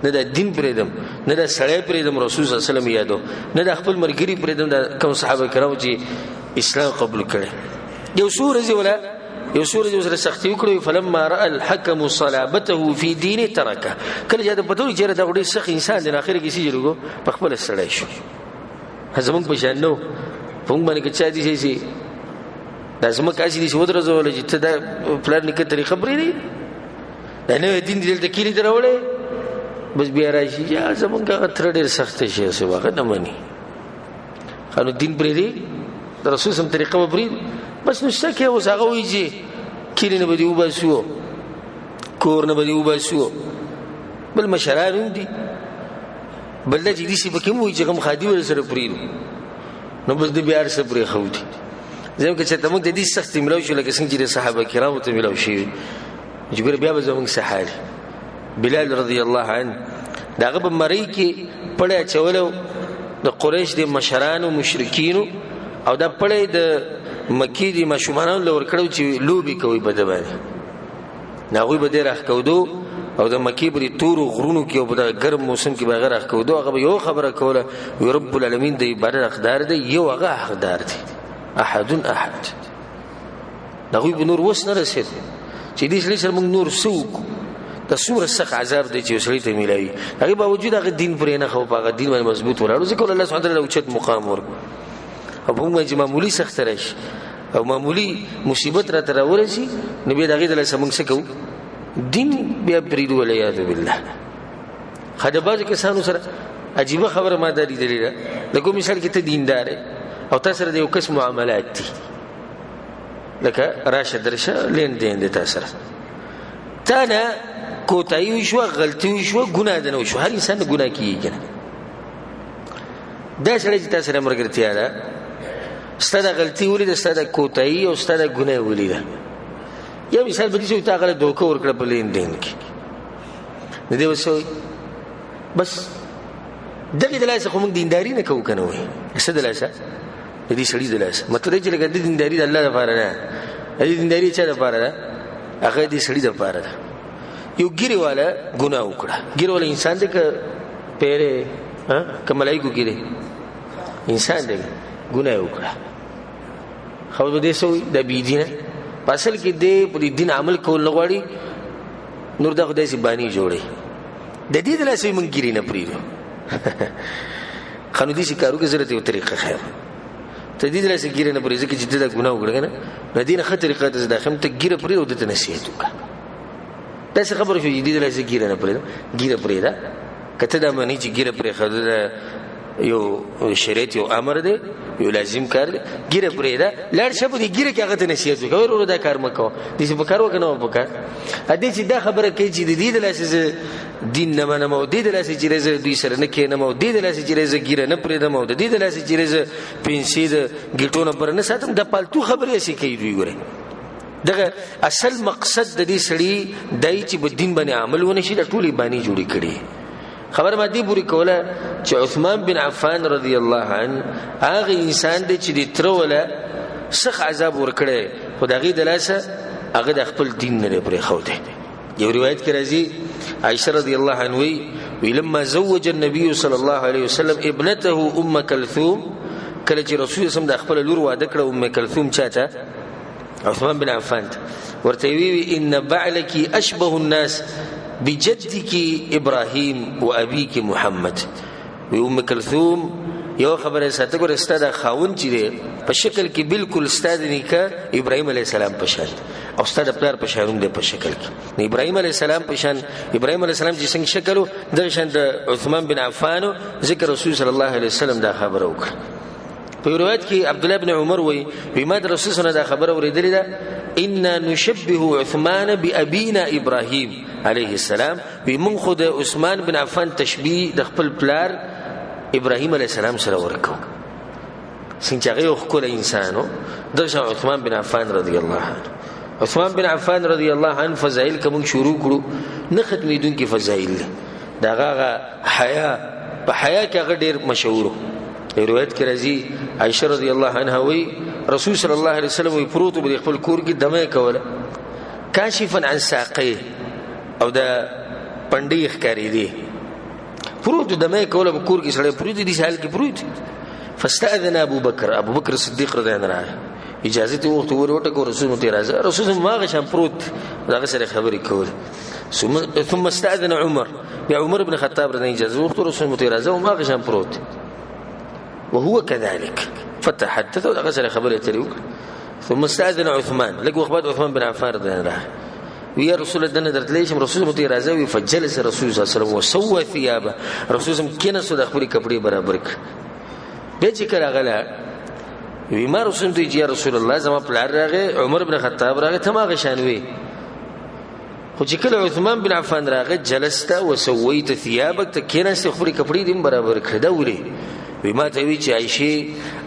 نه دا دین پرېږدم نه دا سړی پرېږدم رسول صلی الله علیه وسلم یادو نه دا خپل ملګري پرېږدم دا کوم صحابه کرامو چې اسلام قبول کړی. یو څو ورځې سره سختي وکړو. فلما راى الحكم صلابته في دينه تركه. کله چې دا پته وي چې دا ډېر سخت انسان دی اخر کې سي جوړو په خپل سړی شو. زمونږ په شان نو په موږ باندې که چا دي شي دا زموږ کاسي دي ودرځول چې ته دا پلان نیکه طریقه پرېږدي دا نوی دین دې دلته کلي ته راوړی بس بیا راشي چې زمونږ هغه تره ډېر سخت شي هسې هغه نه مني نو دین پرېږدي د رسول سم طریقه به پرېږدي بس نو شته کې اوس هغه وایي چې کلي نه به دې وباسو کور نه به دې وباسو بل مشران هم دي بل دا چې داسې پکې هم وایي چې غم خادي ور سره پرېږدو نو بس د بیا هر څه پرېښودي. زموږ که چېرته موږ د دې سختې میلاو شو لکه څنګه چې د صحابه کرامو ته میلاو شوي چې ګوره بیا به زموږ څه حال. بلال رضی الله عنه د هغه په مرۍ کې پړی اچولو د قریش د مشرانو مشرکینو او دا پړی د مکی د ماشومانو له ورکړو چې لوبې کوي په ده باندې نو هغوی به دې راښکودو او د مکی په دې تورو غرونو کې او په دغه ګرم موسم کې به هغه راښکودو. هغه به یو خبره کوله وی رب العالمین د عبادت حقدار دی یو هغه حقدار دی احد احد. د هغوی به نور وس نه رسېد چې دې سړي سره موږ نور څه وکړو. دا څومره سخت عذاب دی چې یو سړي ته میلاوي هغې باوجود هغه دین پرې نه خو په هغه دین باندې مضبوط ولاړو ځکه الله سبحانه تعالی اوچت مقام ورکړو. او په موږ باندې چې معمولي سخته راشي او معمولي مصیبت راته راورسي نو بیا د هغې دلاسه موږ څه کوو دین بیا پرېږدو والعیاذ بالله. ښه د بعضو کسانو سره عجیبه خبره ما دا لیدلې ده لکه مثال کې ته دیندار او تا سره د یو کس معاملات دي لکه راشه درشه لین دین دی تا سره تا نه کوتاهي وشوه غلطي وشوه ګناه ده نه وشوه هر انسان نه ګناه کېږي که نه دا سړی چې تا سره ملګرتیا ده ستا دا غلطي ولیده ستا دا کوتاهي او ستا دا ګناه ولیده یا مثال به دې شي تا هغه دوکه ورکړه په لین دین کې نو دې به څه وایي بس دغې د لاسه خو موږ دینداري نه کوو که نه وایي څه د لاسه د دې سړي د لاسه مطلب دی چې لکه د دینداري د الله دپاره نه د دې دینداري چا دپاره ده هغه دې سړي دپاره ده. یو ګیرې والا ګناه وکړه ګیرې والا انسان دی که پیرې که ملایکو کې دی انسان دی ګناه وکړه خو به دې څه وایي دا بېدینه په اصل کې دی په دې دین عمل کول نه غواړي نور دا خو داسې بانې جوړوي د دې د لاسه موږ ګیرې نه پرېږدو ښه نو داسې کار وکړه زه راته یو طریقه ښیم ته دې د لاسه ګیره نه پرېږدې ځکه چې ته دا ګناه وکړه که نه نو دې نه ښه طریقه ته زه دا ښیم ته ګیره پرېږده او ده ته نصیحت وکړه داسې خبره شوه چې دې د لاسه ګیره نه پرېږدم ګیره پرېږده که ته دا منې چې ګیره پرېښودل یو شریعت یو امر دی یو لازم کار دی ګیره پرېږده لاړ شه په دې ګیره کې هغه ته نصیحت وکړه ورو دا کار مه کوه داسې په کار وکړه نه په کار دې چې دا خبره کوي چې د دې د لاسه زه دین نه منم او دې د لاسه چې زه دوی سره نه کښېنم او دې د لاسه چې زه ګیره نه پرېږدم او د دې د لاسه چې زه پنسي د ګیټو نه پر نه ساتم دا پالتو خبرې هسې کوي دوی ګورئ دغه اصل مقصد د دې سړي دی چې په دین باندې عمل ونه شي دا ټولې بانې جوړې کړي خبر ما دی پوری کوله چې عثمان بن عفان رضی الله عنه هغه انسان دی چې د تر ولا سخت عذاب ورکړي خدای دلاسه هغه د خپل دین نه پرې خو دی. یو روایت کې راځي عائشہ رضی الله عنها ولما زوج النبي صلى الله عليه وسلم ابنته ام كلثوم کله چې رسول الله د خپل لور واده کړ ام کلثوم چاته عثمان بن عفان ورته وی ان بعلك اشبه الناس بجدك ابراهيم وابيك محمد. وی ام کلثوم یو خبره ساته ګور استاد خاون چې په شکل کې بالکل استاد نیکه ابراهيم عليه السلام په شان او استاد پلار په شان دی په شکل کې ابراهيم عليه السلام په شان ابراهيم عليه السلام چې څنګه شکلو د شان د عثمان بن عفان ذکر رسول صلی الله علیه وسلم دا خبره وکړه. په روایت کې عبد الله بن عمر وی بما رسول صلی الله دا خبره ورېدلې ده ان نشبه عثمان بابينا ابراهيم عليه السلام بمن خود عثمان بن عفان تشبيه د خپل پلار ابراهيم عليه السلام سره ورکو څنګه هغه خپل انسانو دغه عثمان بن عفان رضی الله عنه. عثمان بن عفان رضی الله عنه فضائل کوم شروع کړو نه ختمېدونکي فضائل دغه حیا په حیا کې هغه ډیر مشهور. روایت کې راځي عائشہ رضی الله عنها وی رسول صلی الله علیه وسلم وی پروت په خپل کور کې دمه کوله کاشفا عن ساقيه او د پندې ښکاری دی پروت دمه کوله په کور کې سره پروت دي سال کې پروت. فاستاذن ابو بکر صدیق رضی الله عنه اجازه ته وخت ورته کو رسول مترازه رسول ما شان پروت دغه سره خبرې کول. ثم استاذن عمر يا عمر بن الخطاب رضی الله عنه اجازه وخت رسول مترازه وما شان پروت وهو كذلك فتحدث وغسل خبره تريوك. ثم استاذن عثمان لقوا اخبار عثمان بن عفان رضي الله عنه ويا رسول الله درت ليش رسول متي رازوي فجلس الرسول صلى الله عليه وسلم وسوى ثيابه رسول الله كنا سود خبري کپڑے برابر ک به ذکر غلا وما رسول ته يا رسول الله زما پلار راغه عمر بن خطاب راغه تماغه شانوي خو چې کله عثمان بن عفان راغه جلست وسويت ثيابك تکنا خبري کپڑے دیم برابر ک دوري بما توي چې عائشه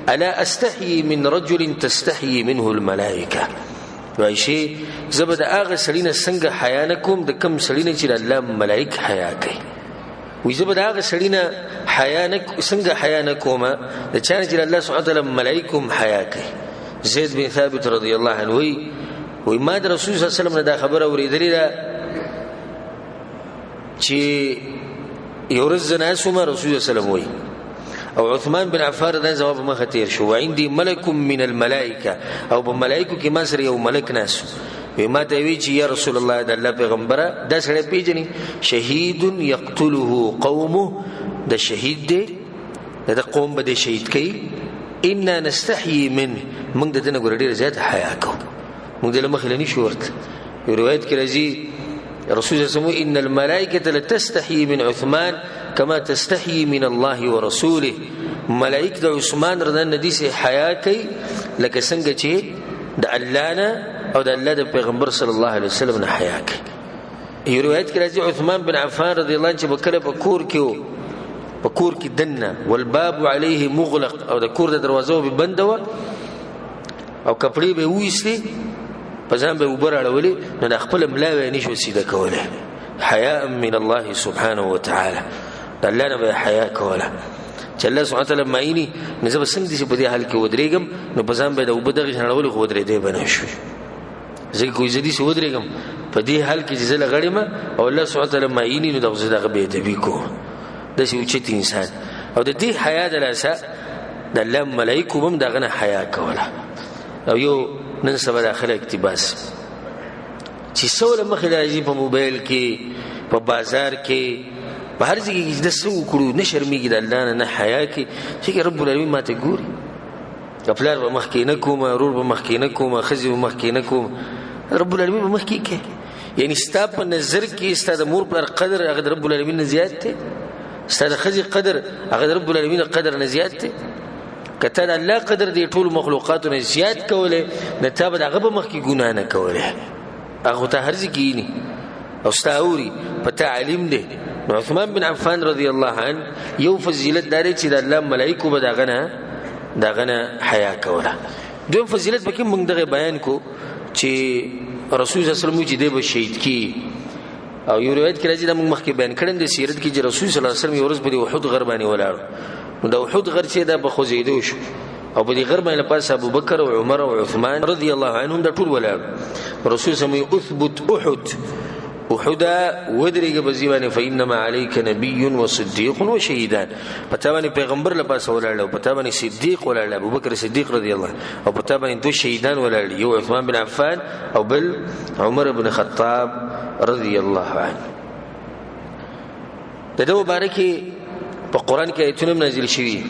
الا استحي من رجل تستحي منه الملائكه عائشه زبد اغه سړینه څنګه حیا نکوم د کم سړینه چې الله ملائک حیا کوي وي زبد اغه سړینه حیا نک څنګه حیا نکوم د چا چې الله سبحانه وتعالى ملائکم حیا کوي. زید بن ثابت رضی الله عنه وی ما د رسول صلی الله علیه وسلم دا خبره اوریدلې ده چې یورز ناسوم رسول الله صلی الله علیه وسلم او عثمان بن عفان دا جواب ما خطیر شو عندي ملك من الملائکه او بملائکه کې ما سره یو ملک ناس وما ته وی چې یا رسول الله د الله پیغمبره دا سره پیژني شهید یقتله قومه د شهید دی د قوم به شهید کوي ان نستحيي من موږ د دنه ګور ډیر زیات حیا کو موږ د مخلنی شو ورته روایت کې راځي رسول الله سمو ان الملائکه لتستحي من عثمان كما تستحي من الله ورسوله. ملائکه د عثمان رضی الله عنه سي حیا کوي لکه څنګه چې د الله نه او د الله د پیغمبر صلی الله علیه وسلم نه حیا کوي. یو روایت کې راځي عثمان بن عفان رضی الله عنه چې بکره په کور کې دنه والباب عليه مغلق او د کور د دروازو به بند و او کپڑے به وېستي پزان به وبر اړولې نو د خپل ملاوي نشو سیده کوله حیاء من الله سبحانه وتعالى الله نه به حیا کوله چې الله سبحانه وتعالى مایني نزب څنګه چې په دې حال کې ودرېګم نو پزان به د وبدغه شړول خو ودرې دی بنه شو زه کوی زدي سو ودرېګم په دې حال کې چې زله غړم او الله سبحانه وتعالى مایني نو دغه زده به دی کو د شي اوچت انسان او د دې حیا د لاسه د الله ملائکه هم دغه حیا کوله. او یو نن سبا داخله اقتباس چې څول مخې راځي په موبایل کې په بازار کې په هر ځای کې د څو کړو نه شرمېږي د الله نه حیا کې چې رب العالمین ماته ګوري خپل په مخ کې نه کوم رور په مخ کې نه کوم خزي په مخ کې نه کوم رب العالمین په مخ کې کې یعنی ستا په نظر کې ستا د مور پر قدر هغه رب العالمین نه زیات دی ستا د خزي قدر هغه رب العالمین قدر نه زیات دی کته الله قدر دی ټول مخلوقات نه زیات کوله نه تابع هغه په مخ کې ګناه نه کوله هغه ته هرځ کېنی او ستاوري په تعلیم دی. عثمان بن عفان رضی الله عنه یو فضیلت داري چې د الله ملائکه به داغه حیا کوله. دویم فضیلت پکې موږ دغه بیان کو چې رسول صلی الله علیه وسلم چې دی به شهید کی او یو روایت کې راځي د مخکې بیان کړم د سیرت کې چې رسول صلی الله علیه وسلم یو ورځ په احد غر باندې ولاړ نو د احد غر چې دا په خوځېدو شو او په دې غر باندې پاس ابو بکر او عمر او عثمان رضی الله عنهم د ټول ولاړ رسول صلی الله علیه وسلم اثبت احد ودرېږه بزیوانه فإنما عليك نبي وصديق وشهيدان پتا باندې پیغمبر لپاره ولاړ او پتا باندې صدیق ولاړ ابو بکر صدیق رضی الله او پتا باندې دوه شهیدان ولاړ یو عثمان بن عفان او بل عمر بن خطاب رضی الله عنه دغه مبارکي په قران کې آیتونه نازل شوي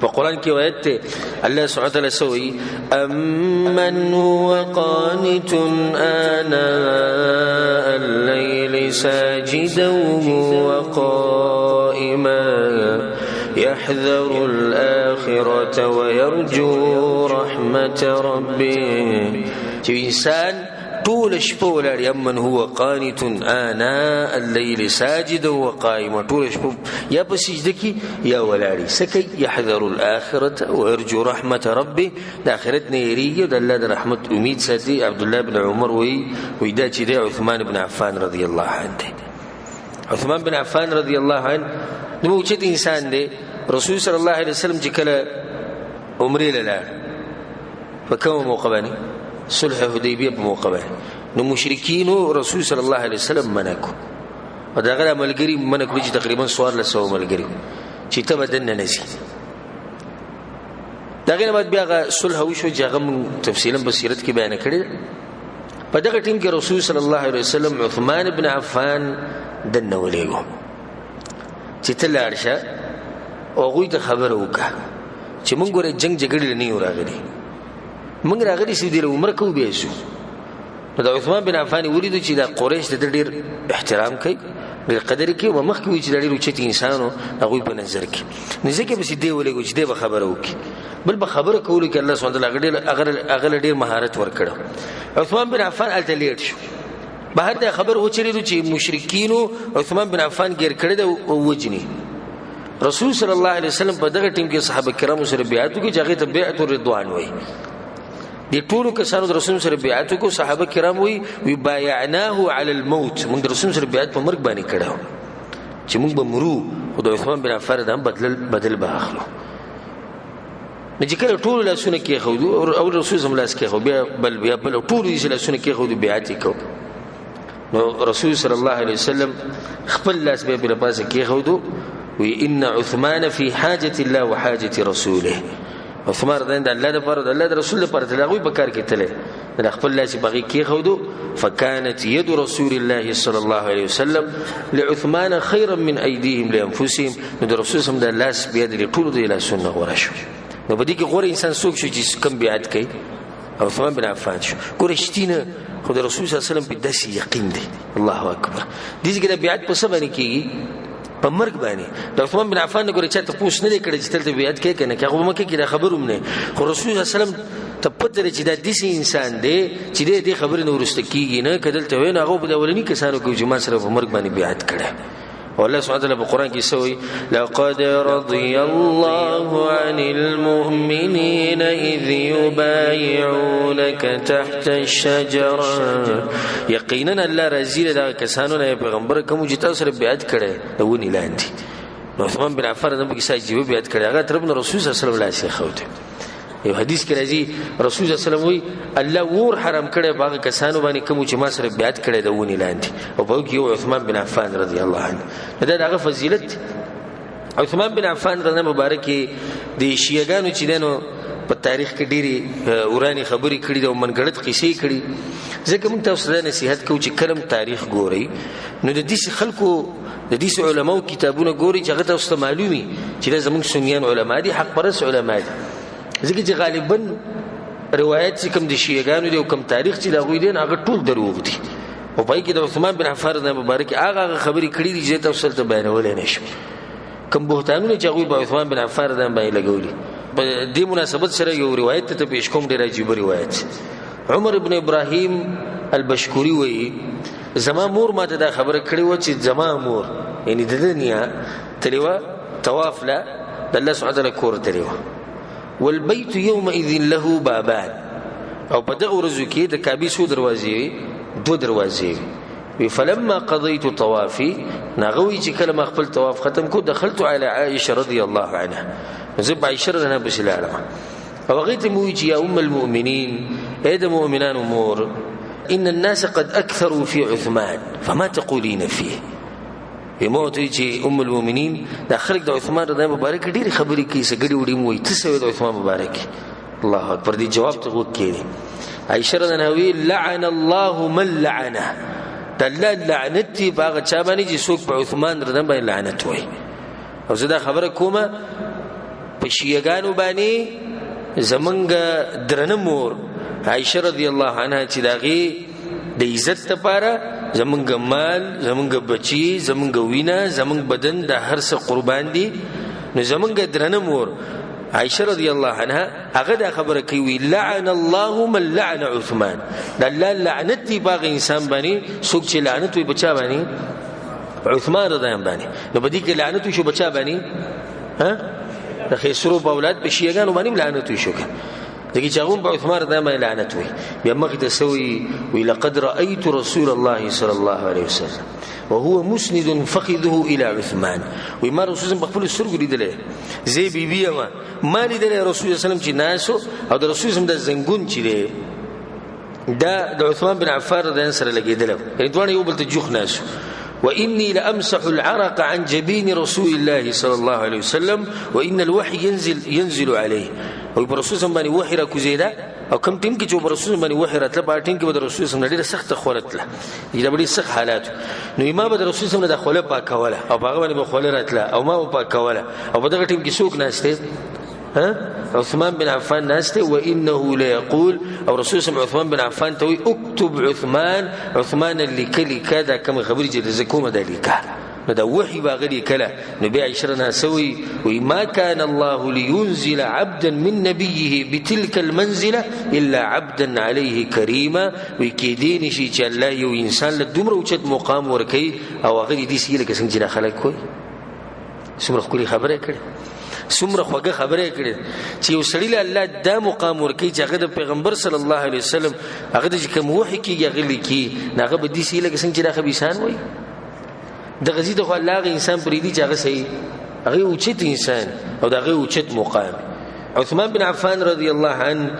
په قران کې آیت ته الله سبحانه وتعالى سوي امن هو قانت آناء الليل ساجدا وقائما يحذر الآخرة ويرجو رحمة ربه چې انسان طول شپه ولاړ یمن هو قانت آناء الليل ساجدا وقائما طول شپه یا په سجده کې یا ولاړ سکه يحذر الاخره ويرجو رحمه ربه د اخرت نه یریږي د الله د رحمت امید ساتي عبد الله بن عمر وی دا چې د عثمان بن عفان رضی الله عنه عثمان بن عفان رضی الله عنه نو چې انسان دی رسول صلی الله علیه وسلم چې کله عمره لاله په کوم موقع باندې صلح حدیبیه په موقع باندې نو مشرکین رسول صلی الله علیه وسلم منکو او دا غره ملګری منکو چې تقریبا 1400 ملګری چې ته بدن نه نسی دا غره بعد بیا صلح وشو چې هغه تفصیلا بصیرت کې بیان کړی په دغه ټیم کې رسول صلی الله علیه وسلم عثمان بن عفان دنه ولېګو چې تلارشه او غوی ته خبر وکړه چې مونږ ګوره جنگ جګړه نه یو راغلي موږ راغلي چې د عمر کو به شو نو د عثمان بن عفان ولیدو چې د قریش د ډېر احترام کوي ډېر قدر کوي او مخکې وی چې ډېر اوچت انسانو هغه په نظر کې نو ځکه به دې ولګو چې دې به خبره وکړي بل به خبره کولو کې الله سبحانه وتعالى اگر ډېر مهارت ورکړو عثمان بن عفان الته لیټ شو بهر دا خبر و چریدو چې مشرکین عثمان بن عفان ګیر کړی د وجنی رسول صلی الله علیه وسلم په دغه ټیم کې صحابه کرامو سره بیعت وکړي چې هغه ته بیعت الرضوان وایي دي ټولو کسانو د رسول سره بیعت وکړو صحابه کرام وی بایعناه علی الموت موږ د رسول سره بیعت په مرګ باندې کړو چې موږ به مرو او د عثمان بن عفان د بدل به اخلو نو چې کله ټول لاسونه کې خو او رسول صلی الله علیه وسلم بیا بل ټول یې لاسونه کې خو بیعت وکړو نو رسول صلی الله علیه وسلم خپل لاس به په پاسه کې خو وی ان عثمان فی حاجه الله وحاجه رسوله عثمان د الله لپاره د الله رسول لپاره تلاغوي په کار کې تله د خپل لاس بغي کې خودو فكانت يد رسول الله صلى الله عليه وسلم لعثمان خيرا من ايديهم لانفسهم نو د رسول سم د لاس بیا د ټولو د لاسونو غوړه شو نو په دې کې غوړ انسان څوک شو چې کم بیعت کوي عثمان بن عفان شو ګورشتینه خو د رسول صلی الله علیه وسلم په داسې یقین دی الله اکبر دې کې د بیعت په سبب نه کیږي په مرګ باندې د عثمان بن عفان غوړي چې ته پوښ نه کړی چې تل بیعت کوي کنه هغه مکه کې د خبروم نه خو رسول صلی الله علیه وسلم ته پته لري چې دا داسې انسان دی چې دې خبرې نه ورسته کیږي نه کدل ته وینه هغه په اولنی کسانو کې جما سره په مرګ باندې بیعت کړي والله سبحانه وتعالى بالقران کې سوي لقد رضي الله عن المؤمنين اذ يبايعونك تحت الشجره یقینا الله رضی دا کسانو نه پیغمبر کوم چې تاسو سره بیعت کړي ونی لاندې عثمان بن عفان د موږ سره جواب بیعت کړي هغه تر رسول صلی الله علیه وسلم خوته یو حدیث کې راځي رسول صلی الله علیه وسلم وی الله ور حرام کړي باغ کسانو باندې کوم چې ما سره بیعت کړي د ونی لاندې او په کې عثمان بن عفان رضی الله عنه دا هغه فضیلت عثمان بن عفان رضی الله مبارک د شیعاګانو چې دنو په تاریخ کې ډېری ورانی خبرې کړي او منګړت قصې کړي ځکه موږ تاسو ته نصيحت کوو چې کلم تاریخ ګوري نو د دې خلکو د دې علماو کتابونه ګوري چې هغه تاسو ته معلومي چې زموږ سنیان علما دي حق پرس علما دي ځکه چې غالبا روایت چې کوم د شیعاګانو دی او کوم تاریخ چې دا غوي دي هغه ټول دروغ دي او پای کې د عثمان بن عفان رضی الله مبارک هغه خبرې کړي دي چې تاسو ته بیانول نه شي کوم بهتانونه چې غوي په عثمان بن عفان رضی الله باندې لګولي په دې مناسبت سره یو روایت ته پیش کوم ډیر عجیب روایت عمر ابن ابراهیم البشکوری وی زما مور ماته دا خبره کړې و چې زما مور یعنی د دنیا تلوا طواف لا د الله سبحانه وتعالى کور تلوا والبيت يومئذ له بابان او په دغه ورځو کې د کعبه سو دروازې دو دروازې فلما قضيت طوافي ناغوي چې کله ما خپل طواف ختم کو دخلت على عائشه رضي الله عنها زب عائشه رضی الله عنها او غيت موجي يا ام المؤمنين ايد مؤمنان امور ان الناس قد اكثروا في عثمان فما تقولين فيه يموت يجي ام المؤمنين داخلك د عثمان رضی الله مبارک ډیره خبرې کوي سګړي وړي موي تسوي د عثمان مبارک الله اکبر دي جواب ته وکړي عائشه رضی الله لعن الله من لعنه دلل لعنتي باغ چا باندې چې څوک په عثمان رضی الله لعنت وای او زدا خبره کومه په شیعاګانو باندې زمنګ درنمور عائشه رضی الله عنها چې داغي د عزت لپاره زمنګ مال زمنګ بچي زمنګ وینا زمنګ بدن د هر څه قربان دي نو زمنګ درنمور عائشه رضی الله عنها هغه دا خبره کوي لعن الله من لعن عثمان دلل لعنت دی باغ انسان باندې څوک چې لعنت وي بچا باندې عثمان رضی الله عنه نو بدی کې لعنت شو بچا باندې ها د خسرو په اولاد په شیعاګانو باندې لعنت شو دغه چاغون په عثمان رضی الله عنه لعنت وي بیا مخ ته سوي وی لقد رايت رسول الله صلى الله عليه وسلم وهو مسند فخذه الى عثمان وما رسول الله خپل سرګ لیدل زی بی بی ما لیدل رسول الله صلی الله علیه وسلم چې ناسو او د رسول الله د زنګون چې دا د عثمان بن عفان رضی الله عنه سره لګیدل یعنی دوه یو بل ته جوخ ناسو واني لامسح العرق عن جبين رسول الله صلى الله عليه وسلم وان الوحي ينزل عليه او رسول الله باندې وحي را کوزیدا او کم ټیم کې چې رسول الله باندې وحي راتله په ټیم کې به رسول الله ډیره سخت خورتله دا ډیره سخت حالات نو ما به رسول الله د خوله پاکوله او هغه باندې به خوله راتله او ما به پاکوله او په دغه ټیم کې څوک ناشته ها عثمان بن عفان ناشته وانه لا يقول او رسول الله عثمان بن عفان توي اكتب عثمان اللي كلي كذا كما خبري جزكم ذلك دا وحي باغلي كلا نبي عشرنا سوي وما كان الله لينزل عبدا من نبيه بتلك المنزلة إلا عبدا عليه كريما ويكيدين شيء چې الله یو انسان له دومره اوچت مقام ورکي او هغه دې سیله کې څنګه جنا خلک کوي څومره خوري خبره کړي څومره خوږه خبره کړي چې یو سړی له الله دا مقام ورکي چې هغه د پیغمبر صلی الله علیه وسلم هغه د کوم وحي کې هغه لیکي هغه به دې سیله کې څنګه جنا خبيسان وي د غزید خو الله غي انسان پریدي چې هغه صحیح هغه اوچت انسان او دغه اوچت مقام عثمان بن عفان رضی الله عنه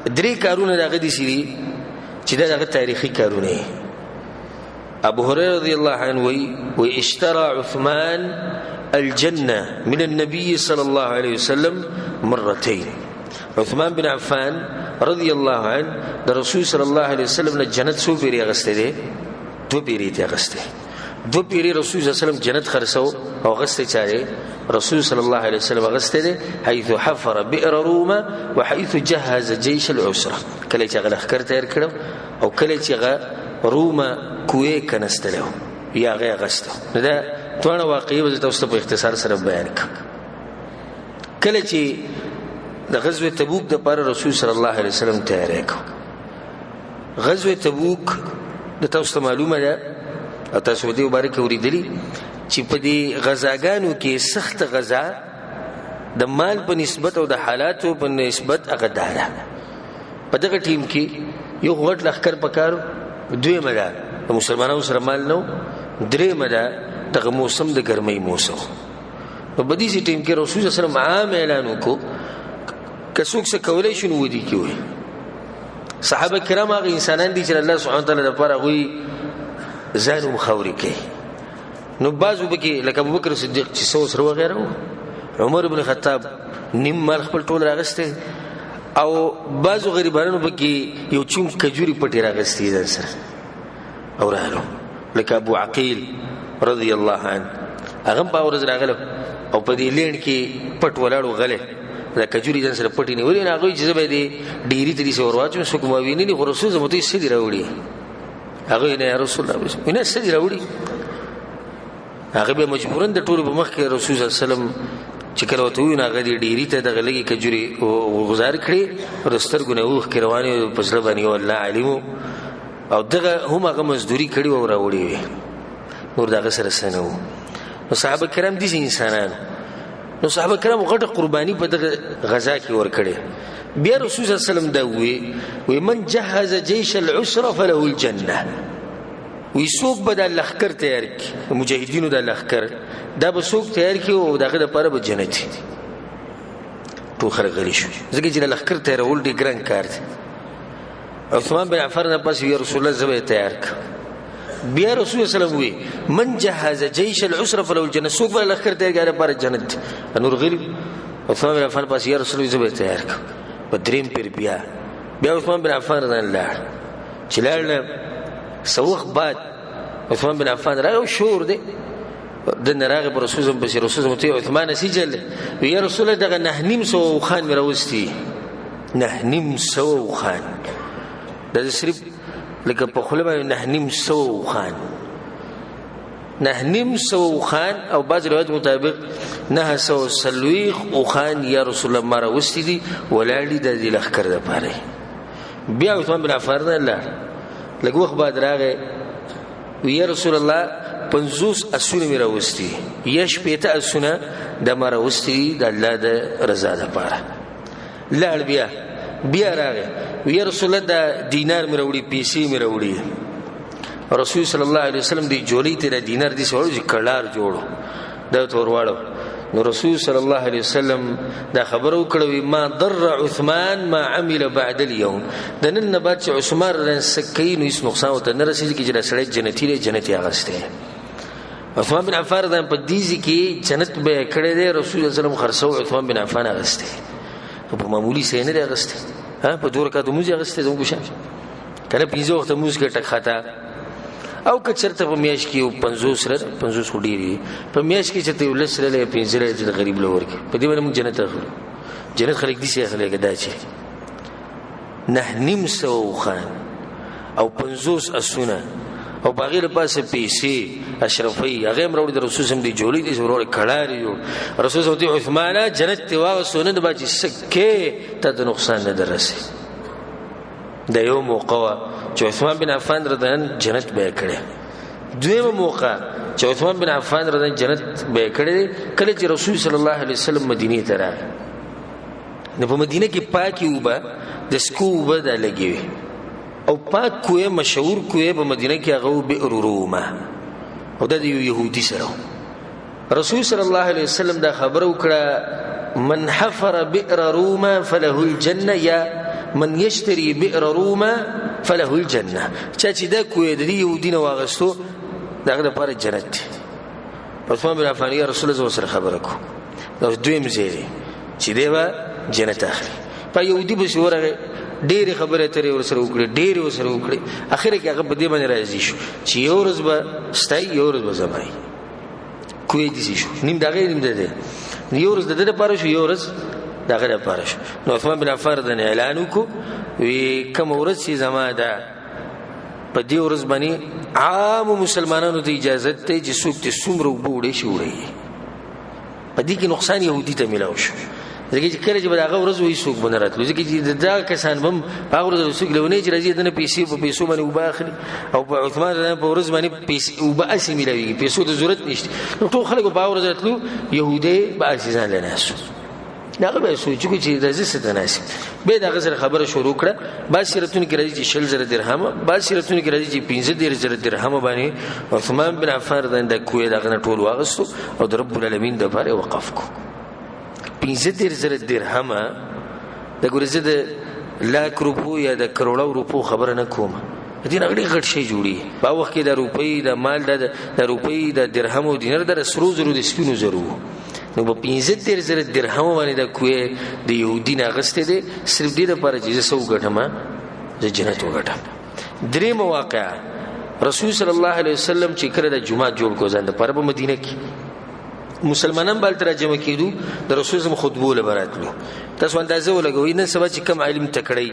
درې کارونه دغه دي سړي چې دغه تاریخي کارونه ابو هريره رضی الله عنه وی اشترى عثمان الجنه من النبي صلى الله عليه وسلم مرتين عثمان بن عفان رضی الله عنه د رسول صلی الله علیه وسلم نه جنت سو پیری غسته دي دو پیری ته غسته دو پیری رسول صلی الله علیه وسلم جنت خرسو او غسته چاره رسول صلی الله علیه وسلم غسته دي حيث حفر بئر روما وحيث جهز جيش العسره کله چې غلخ کړ تیر کړو او کله چې روما کوی کنستلو یا غي غسته دا ټول واقعي وځ تاسو په اختصار سره بیان کړم کله چې د غزوه تبوک د پر رسول صلی الله علیه وسلم تیار کړ غزوه تبوک د تاسو معلومه ده او تاسو دې مبارک اوریدلی چې په دې غزاګانو کې سخت غزا د مال په نسبت او د حالاتو په نسبت هغه ده په دغه ټیم کې یو غټ لخر پکارو دوی مده د مسلمانانو سره مال نو درې مده دغه موسم د ګرمۍ موسم په بدی سي ټیم کې رسول الله صلی الله علیه وسلم عام اعلان وکړو کڅوک څه کولای شي نو ودی کوي صحابه کرام هغه انسانان دي چې الله سبحانه وتعالى لپاره غوي زانو مخاوري کوي نو بازو بکی لکه ابوبکر صدیق چې سو سره وغیرہ عمر ابن خطاب نیم مال خپل ټول راغسته او بازو غریبانو بکی یو چون کجوري پټي راغستې ده سره او راغلو لکه ابو عقیل رضی الله عنه هغه په ورځ راغلو او په دې لین کې پټ ولاړو غله دا کجوري ځان سره پټي نه ولې نه هغه چې زبې دي ډيري تري سره ورواچو سکه ما ویني نه رسول زموږ ته سړي راوړي هغه نه رسول الله نه سړي راوړي هغه به مجبورن د ټول په مخ کې رسول الله صلی الله علیه وسلم چې کله وته وي هغه ډيري ته د غلګي کجوري غزار کړي ورستر ګنوخ کې رواني پسله باندې والله علم او دغه هم هغه مزدوري کړي و راوړي نور دغه سره سنو نو صحابه کرام دي انسانان نو صحابه کرام غټه قرباني په دغه غزا کې ور کړي بیا رسول الله صلی الله علیه وسلم دا وی من جهز جيش العسره فله الجنه وی څوک به د لښکر تیار کړي مجاهدینو د لښکر دا به څوک تیار کړي او دغه دپاره به جنتي ټول خلک غلي شو ځکه چې د لښکر تیارول ډېر ګران کار دی عثمان بن عفان نه پس یا رسول الله زه به یې تیار کړم بیا رسول الله صلی وی من جهز جيش العسره فله الجنه څوک به لښکر تیار کړي لپاره جنت نور غریب عثمان بن عفان پس یا رسول الله زه به یې تیار کړم په دریم پیر بیا عثمان بن عفان رضی الله عنه چې لاړ سوخ بعد عثمان بن عفان راغی شور دی د نراغه پر رسول الله بشیر رسول الله عثمان سجل یا رسول الله دغه نه سو خان مې راوستي نه سو خان د صرف لکه په خله باندې نه سو خان نه سو خان او بعض روایت مطابق نه سو سلويخ او خان یا رسول الله ما راوستي دي ولاړی د دې لخر د پاره بیا عثمان بن عفان الله لږ وخت بعد راغی یا رسول الله 50 اسونه مې راوستي یا شپېته اسونه د ما راوستي د الله د رضا لپاره لاړ بیا راغی یا رسول الله د دینار مې راوړي پیسې مې راوړي رسول صلی الله علیه وسلم دی جوړی ته دینار دي سوړو چې کلار جوړو دا تورواړو نو رسول صلی الله علیه وسلم دا خبرو کړو ما ضر عثمان ما عمل بعد اليوم د نن نه بعد چې عثمان رن سکین هیڅ نقصان وته نه رسېږي چې دا سړی جنتی اغسته عثمان بن عفان د په دیزي کې جنت به کړی دی رسول الله صلی الله علیه وسلم خرڅو عثمان بن عفان اغسته په معمولی سې نه دی اغسته په دور کا د موزي اغسته زموږ شان کله 15 وخت موز کې ټک خطا او که چرته په میاش کې 50 خډيري په میاش کې چته ولس سره 15 د غریب لور کې په دې باندې موږ جنت اخلو جنت خلک دي سي خلک دا چې نه سو خان او 50 اسونه او باغیر پاسه پیسې اشرفي هغه امر د رسول سم دي جوړي دي ضرور کړهاري رسول سم دي عثمانه جنت تی واغ سونه د باجي سکه ته د نقصان نه درسي د یو موقع چې عثمان بن عفان رضان جنت به کړي دویمه موقع چې عثمان بن عفان رضان جنت به کړي کله چې رسول صلی الله علیه وسلم مدینه ته راغی نو په مدینه کې پاکي وبا د سکو وبا د لګي او پاک کوه مشهور کوه په مدینه کې هغه بئر روما او د يهودي سره رسول صلی الله علیه وسلم دا خبر وکړه من حفر بئر روما فله الجنه یا من يشتري بئر روما فله الجنه چې دا کوه د يهودي نو واغستو داغه لپاره جنت عثمان بن عفان یا رسول الله سره خبره کو دا دویم زیری چې دیوا جنت اخلي په يهودي بشوره ډېر خبره ترې ورسره وکړي اخر کې هغه په دې باندې راځي شو چې یو ورځ به ستای یو ورځ به زمای کوی دي شو نیم دغه نیم ده یو ورځ د لپاره شو یو ورځ دغه لپاره شو نو عثمان بن عفان د اعلان وکړ وی کوم ورځ چې زما ده په دې ورځ باندې عام مسلمانانو ته اجازه ته چې څوک ته څومره وبوړي شوړي په دې کې نقصان يهودي ته ملاو شو ځکه چې کله چې دغه ورځ وې څوک بن راتلو ځکه چې دا کسان هم هغه ورځ څوک لونه چې راځي دنه پیسې په پیسو باندې وباخلي او په عثمان په ورځ باندې پیسې وباسي ملوي پیسو ته ضرورت نشته نو ټول خلک په ورځ راتلو يهودي به ځان لناسو داغه به سوچو چې د عزت تناسب به دغه سره خبره شروع کړه با سیرتون کې راځي چې 60 درهم با سیرتون کې راځي چې 15 درهم باندې عثمان بن عفان د کوی دغه ټول واغستو او د رب العالمین د لپاره وقف کو 15 درهم د ګورزه د لاک روپو یا د کروڑو روپو خبره نه کوم دې نغړي غټ شي جوړي په وخت کې د روپۍ د مال د روپۍ د درهم او دینار د سرو زرو د سپینو زرو نو په 15 درهم باندې د کوی د يهودي ناغسته دي صرف دې لپاره چې سو غټما د جنت وغټم درې مواقع رسول صلی الله علیه وسلم چې کړه د جمعه جوړ کو ځان د پر په مدینه کې مسلمانان بل ترجمه کیدو د رسول زم خطبه له براتلو تاسو اندازه ولګوي نن سبا چې کم علم تکړی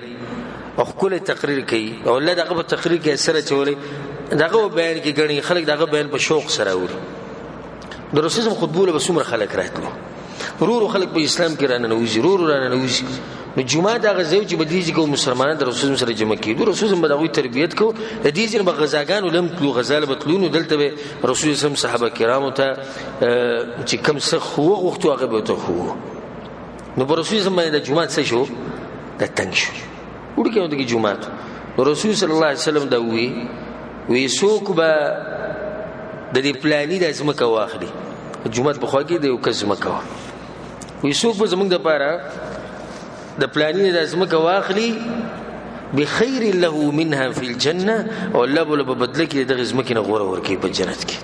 او خپل تقریر کوي او الله دغه تقریر کې سره چولې دغه بیان کې غني خلک دغه بیان په شوق سره اوري د رسول زم خطبه له بسمر خلک راتلو ورور خلک په اسلام کې رانه نوځي ورور رانه نوځي نو جمعه دغه ځای چې بدیږي کوم مسلمانان د رسول سره جمع کیدو رسول زم دغه تربیت کو د دې ځین بغزاګان ولم تلو غزال بتلونو دلته به رسول زم صحابه کرامو ته چې کم څه خو وختو هغه به ته خو نو رسول زم د جمعه څه شو د تنگ شو ورکه د جمعه رسول صلی الله علیه وسلم دا وی وی څوک به د دې پلاني د ځمکه واخلي جومات په خوا کې د یو کس ځمکه وه وی څوک به زموږ دپاره د پلاني د ځمکه واخلي بخیر له منها فی الجنه او الله به په بدله کې دغه ځمکې نه غوره ورکوي په جنت کې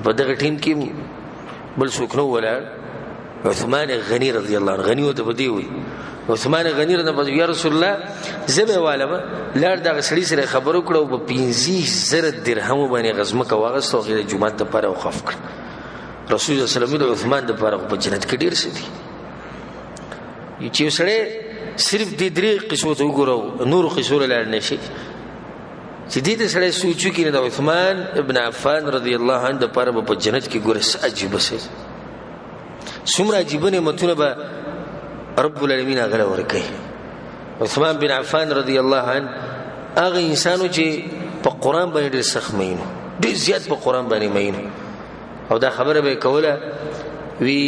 په دغه ټیم کې بل څوک نه ولاړ عثمان غنی رضی الله عنه غنی وته بدی وي عثمان غنی رضی الله یا رسول الله زبه والما لار دغه سړي سره خبرو کړو په 15000 درهم باندې غزمه کا واغستو غیر جمعه ته پر او خف کړ رسول الله صلی الله علیه وسلم عثمان د پر په جنت کې ډیر سدي چې سړی صرف د درې قصو ته وګورو نور قصو له نشي چې دې ته سړی سوچو کې د عثمان ابن عفان رضی الله عنه د پر په جنت کې ګورس عجیب سي څومره عجیب نعمتونه به رب العالمین هغه ورکړي عثمان بن عفان رضی الله عنه هغه انسانو چې په قران باندې ډېر سخت مینو ډېر زیات په قران باندې مینو او دا خبره به کوله وی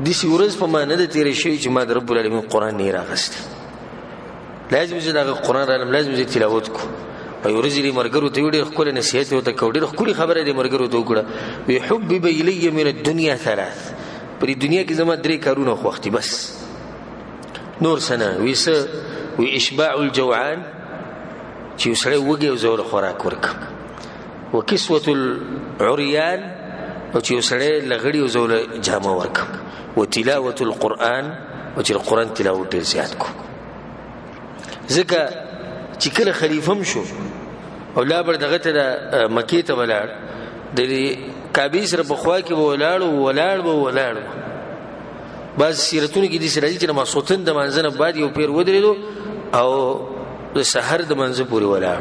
د سی ورځ په معنی د تیر شي چې ما د رب العالمین قران نه راغست لازم چې دا قران را لازم چې تلاوت کو او ورځې لري مرګرو ته ډېر خپل نصیحت او ته ډېر خپل خبره دې مرګرو ته وکړه وی حبب الی من الدنيا ثلاث پر دنیا کې زما درې کارونه خوختي بس نور سنه وی اشباع الجوعان چې وسړی وږي او زور خوراک ورک وکسوه العريان او چې وسړی لغړی او زور جامه ورک وتلاوه القرآن او چې القرآن تلاوت ډېر زیات کو ځکه چې کله خلیفم شو او لا بر دغه ته مکی ته ولاړ د کعبه سره په خوا کې ولاړ بعض سیرتونو کې د سراجي چې ما سوتن د منځنه بعد یو پیر ودرېدو او د سحر د منځ پورې ولاړ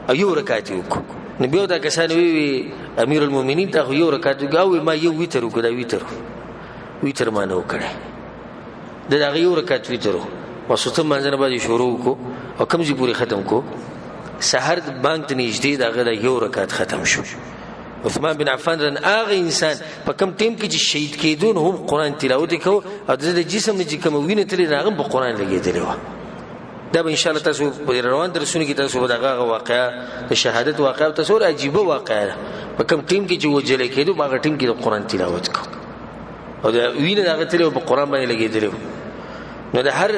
او یو رکعت وکړو نبی او دا کسان وی امیر المؤمنین ته یو رکعت وکاو ما یو ویتر وکړه ویتر ما نه وکړه دا یو رکعت ویتر وسوتن منځنه بعد شروع کو او کمزې پورې ختم کو سحر بانک ته نږدې دا یو رکعت ختم شو عثمان بن عفان رن هغه انسان په کم ټیم کې چې شهید کېدون هم قران تلاوت کو او د جسم نه چې کوم وینه تللی راغم په قران لګېدلی و دا به ان شاء الله تاسو په روان درسونه کې تاسو دغه واقعا د شهادت واقعا تاسو عجیب واقعا په کم ټیم کې چې وجل کېدو هغه ټیم کې د قران تلاوت کو او دا وینه هغه تللی په قران باندې لګېدلی نو د هر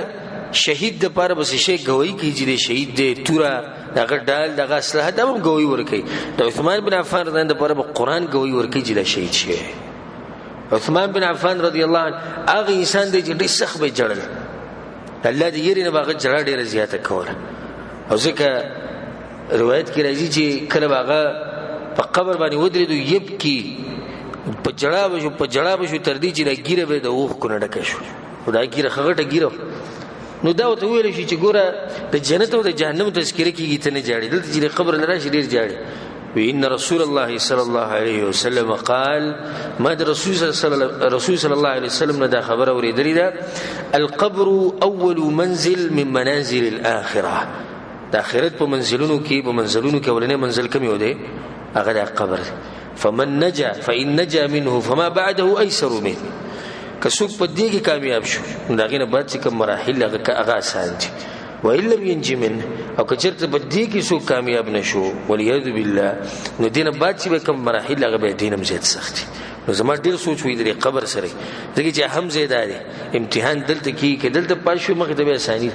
شهید د پاره بس شي گوي کی چې شهید د تورا دغه ډال دغه اصله د هم گوي ورکي د عثمان بن عفان رضی الله عنه د پاره قرآن گوي ورکي چې د شهید شي عثمان بن عفان رضی الله عنه هغه انسان دی چې ډېر سخت به جړل الله دې یې نه باغ جړه ډېر زیاته کوله او ځکه روایت کې راځي چې کله هغه په قبر باندې ودرېدو یبکی په جړه بشو تر دې چې د ګیره به د اوخ کو نه ډکه شو خدای ګیره خغټه ګیره نو دا وته ویل شي چې ګوره د جنت او د جهنم تذکرې کیږي ته نه جاړي دلته چې قبر لرا شي ډیر جاړي وان رسول الله صلی الله علیه وسلم قال ما رسول صلی الله علیه وسلم دا خبر اوریدلی دا القبر اول منزل من منازل الاخره د اخرت په منزلونو کې ولنه منزل کم یو دی هغه د قبر فمن نجا فان نجا منه فما بعده ايسر منه کڅوک په دې کې کامیاب شو دا غینه بعد چې کوم مراحل هغه آسان دي و الا ينجي من او کچرته په دې کې څوک کامیاب نشو وليذ بالله نو دینه بعد چې کوم مراحل هغه به دینم زیات سخت نو زما ډیر سوچ وې د قبر سره دغه چې هم زیاده امتحان دلته کې دلته پښو مخ ته به اساني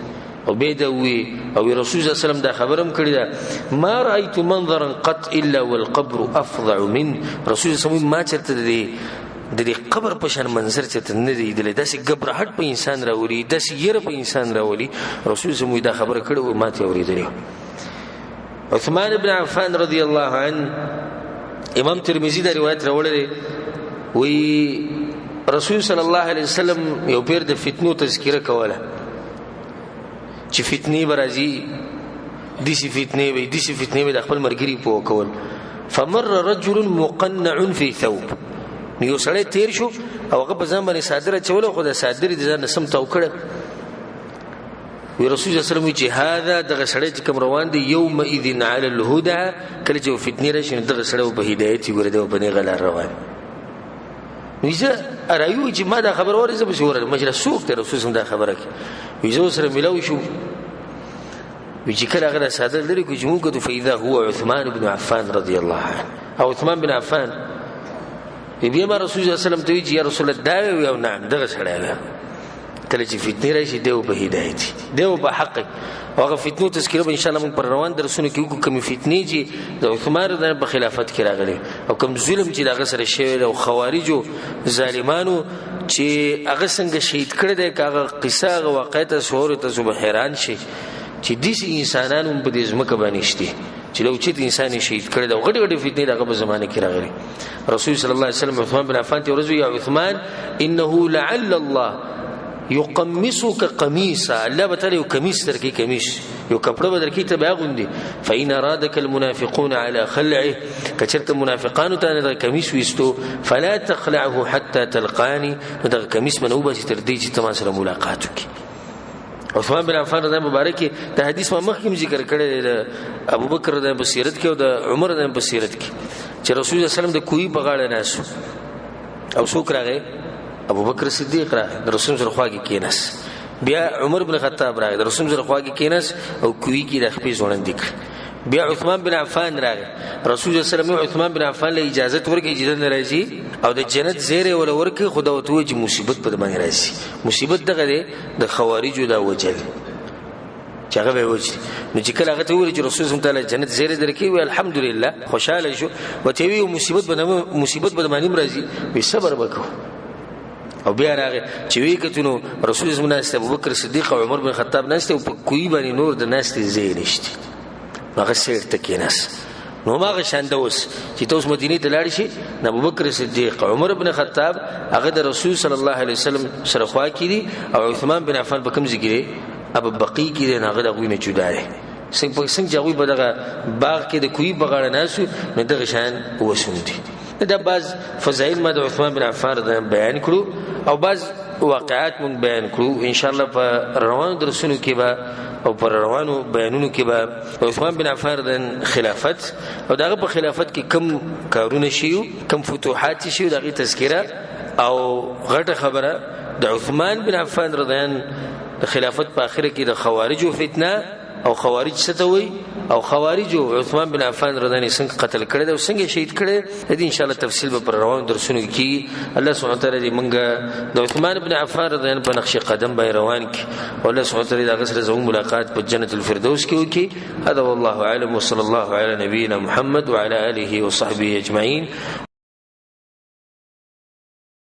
او بيد وي او رسول الله صلی الله علیه وسلم دا خبرم کړی دا ما رايت منظرا قط الا والقبر افظع من رسول الله صلی الله علیه وسلم ما چرته دی د دې قبر په شان منظر چې ته نه دی دلې داسې غبرهټ په انسان راولي داسې ير په انسان راولي رسول زموږ دا خبره کړو ماته اوریدلی عثمان ابن عفان رضی الله عنه امام ترمذی دا روایت راوړل وی رسول صلی الله علیه وسلم یو پیر د فتنو تذکرہ کوله چې فتنې برازي دسی فتنې وي د خپل مرګري په کول فمر رجل مقنع في ثوب یو سړی تیر شو او هغه په ځان باندې صادره چوله خو د صادرې د ځان سم تاو کړ وی رسول الله صلی الله علیه وسلم چې هاذا دغه سړی چې کوم روان دی یوم اذن علی الهدى کله چې فتنې راشي دغه سړی په هدایت ګورې دی په نه غلار روان ویزه ارایو چې ما دا خبر ورزه به شوره مجلس سوق ته رسول الله دا خبره کوي ویزه سره ملاوي شو چې کله هغه ساده لري کو چې موږ ته فإذا هو عثمان بن عفان رضی الله عنه او عثمان بن عفان بیا ما رسول الله صلی الله علیه وسلم ته وی یا رسول الله دا یو نعم دغه سره کله چې فتنه راشي دیو په هدایت دیو په حق هغه فتنو تذکره به ان شاء الله موږ پر روان درسونه کې وکړو کوم فتنې چې د عثمان د خلافت کې راغلي او کوم ظلم چې دغه سره شوی او خوارجو ظالمانو چې هغه څنګه شهید کړی دی هغه قصه هغه واقعیت سوره ته صبح حیران شي چې دې انسانانو په دې ځمکه باندې شتي چې لو چې انسان شهید کړی دا غټي غټي فتنې دغه په زمانه کې راغلي رسول صلی الله علیه وسلم عثمان بن عفان ته ورځي یا عثمان انه لعل الله يقمصك قميصا الله بتاله یو قمیص درکې قمیص یو کپڑا بدرکې ته بیا غوندي فإن أرادك المنافقون على خلعه کچرته منافقانو ته دا قمیص وستو فلا تخلعه حتى تلقاني دا قمیص منوبه چې تر دې چې تما سره ملاقات وکړي عثمان بن عفان رضی الله مبارک ته حدیث ما مخکې ذکر کړی د ابوبکر رضی الله بصیرت کې او د عمر رضی الله بصیرت کې چې رسول الله صلی الله علیه وسلم د کوی بغاړه ناسو او څوک راغی ابو بکر صدیق راغی د رسول سره خواږه کیناس بیا عمر بن خطاب راغی د رسول سره خواږه کیناس او کوی کې د خپې ځوړند دي بیا عثمان بن عفان راغی رسول الله صلی الله علیه وسلم عثمان بن عفان له اجازه ورکړي اجازه ناراضي او د جنت زیره ولا ورکړي خدا وته چې مصیبت په باندې راځي مصیبت دغه د خوارجو دا وجل چې هغه وځي نو چې کله هغه ته ویل چې رسول الله تعالی جنت زیره درکې وي الحمدلله خوشاله شو وته وی مصیبت به باندې راځي به صبر وکړو او بیا راغی چې وی کتنو رسول الله ناست ابو بکر صدیق او عمر بن خطاب ناست او کوی باندې نور د ناست زی نشته هغه سیر تکیناس نو ما غشاند اوس چې تاسو مدینه ته لاړ شي ابو بکر صدیق عمر بن خطاب هغه د رسول صلی الله علیه وسلم سره خوا کړي او عثمان بن عفان په کوم ځای ابو بقی کې هغه دغه نه جدا دي څنګه جوړي بدغه باغ کې د کوی بغاړه ناسو نو دغه شان وسوندي دا بعض فضائل ما د عثمان بن عفان بیان کړو او بعض واقعات مون بیان کړو ان شاء الله په روانو درسونو کې به او پر روانو بیانونو کې به عثمان بن عفان د خلافت او دغه په خلافت کې کم کارونه شیو کم فتوحات شیو دغه تذکرہ او غټه خبره د عثمان بن عفان رضیان د خلافت په اخره کې د خوارجو فتنه او خوارج ستوي او خوارجو عثمان بن عفان رضی څنګه قتل کړي او څنګه شهید کړي دې ان شاء الله تفصیل به پر روان درسونه کې الله سبحانه وتعالى دې منګه د عثمان بن عفان رضی په نقش قدم به روان کې او الله سبحانه وتعالى دا غسر زمو ملاقات په جنت الفردوس کې وکي هذا والله اعلم وصلى الله على نبينا محمد وعلى اله وصحبه اجمعين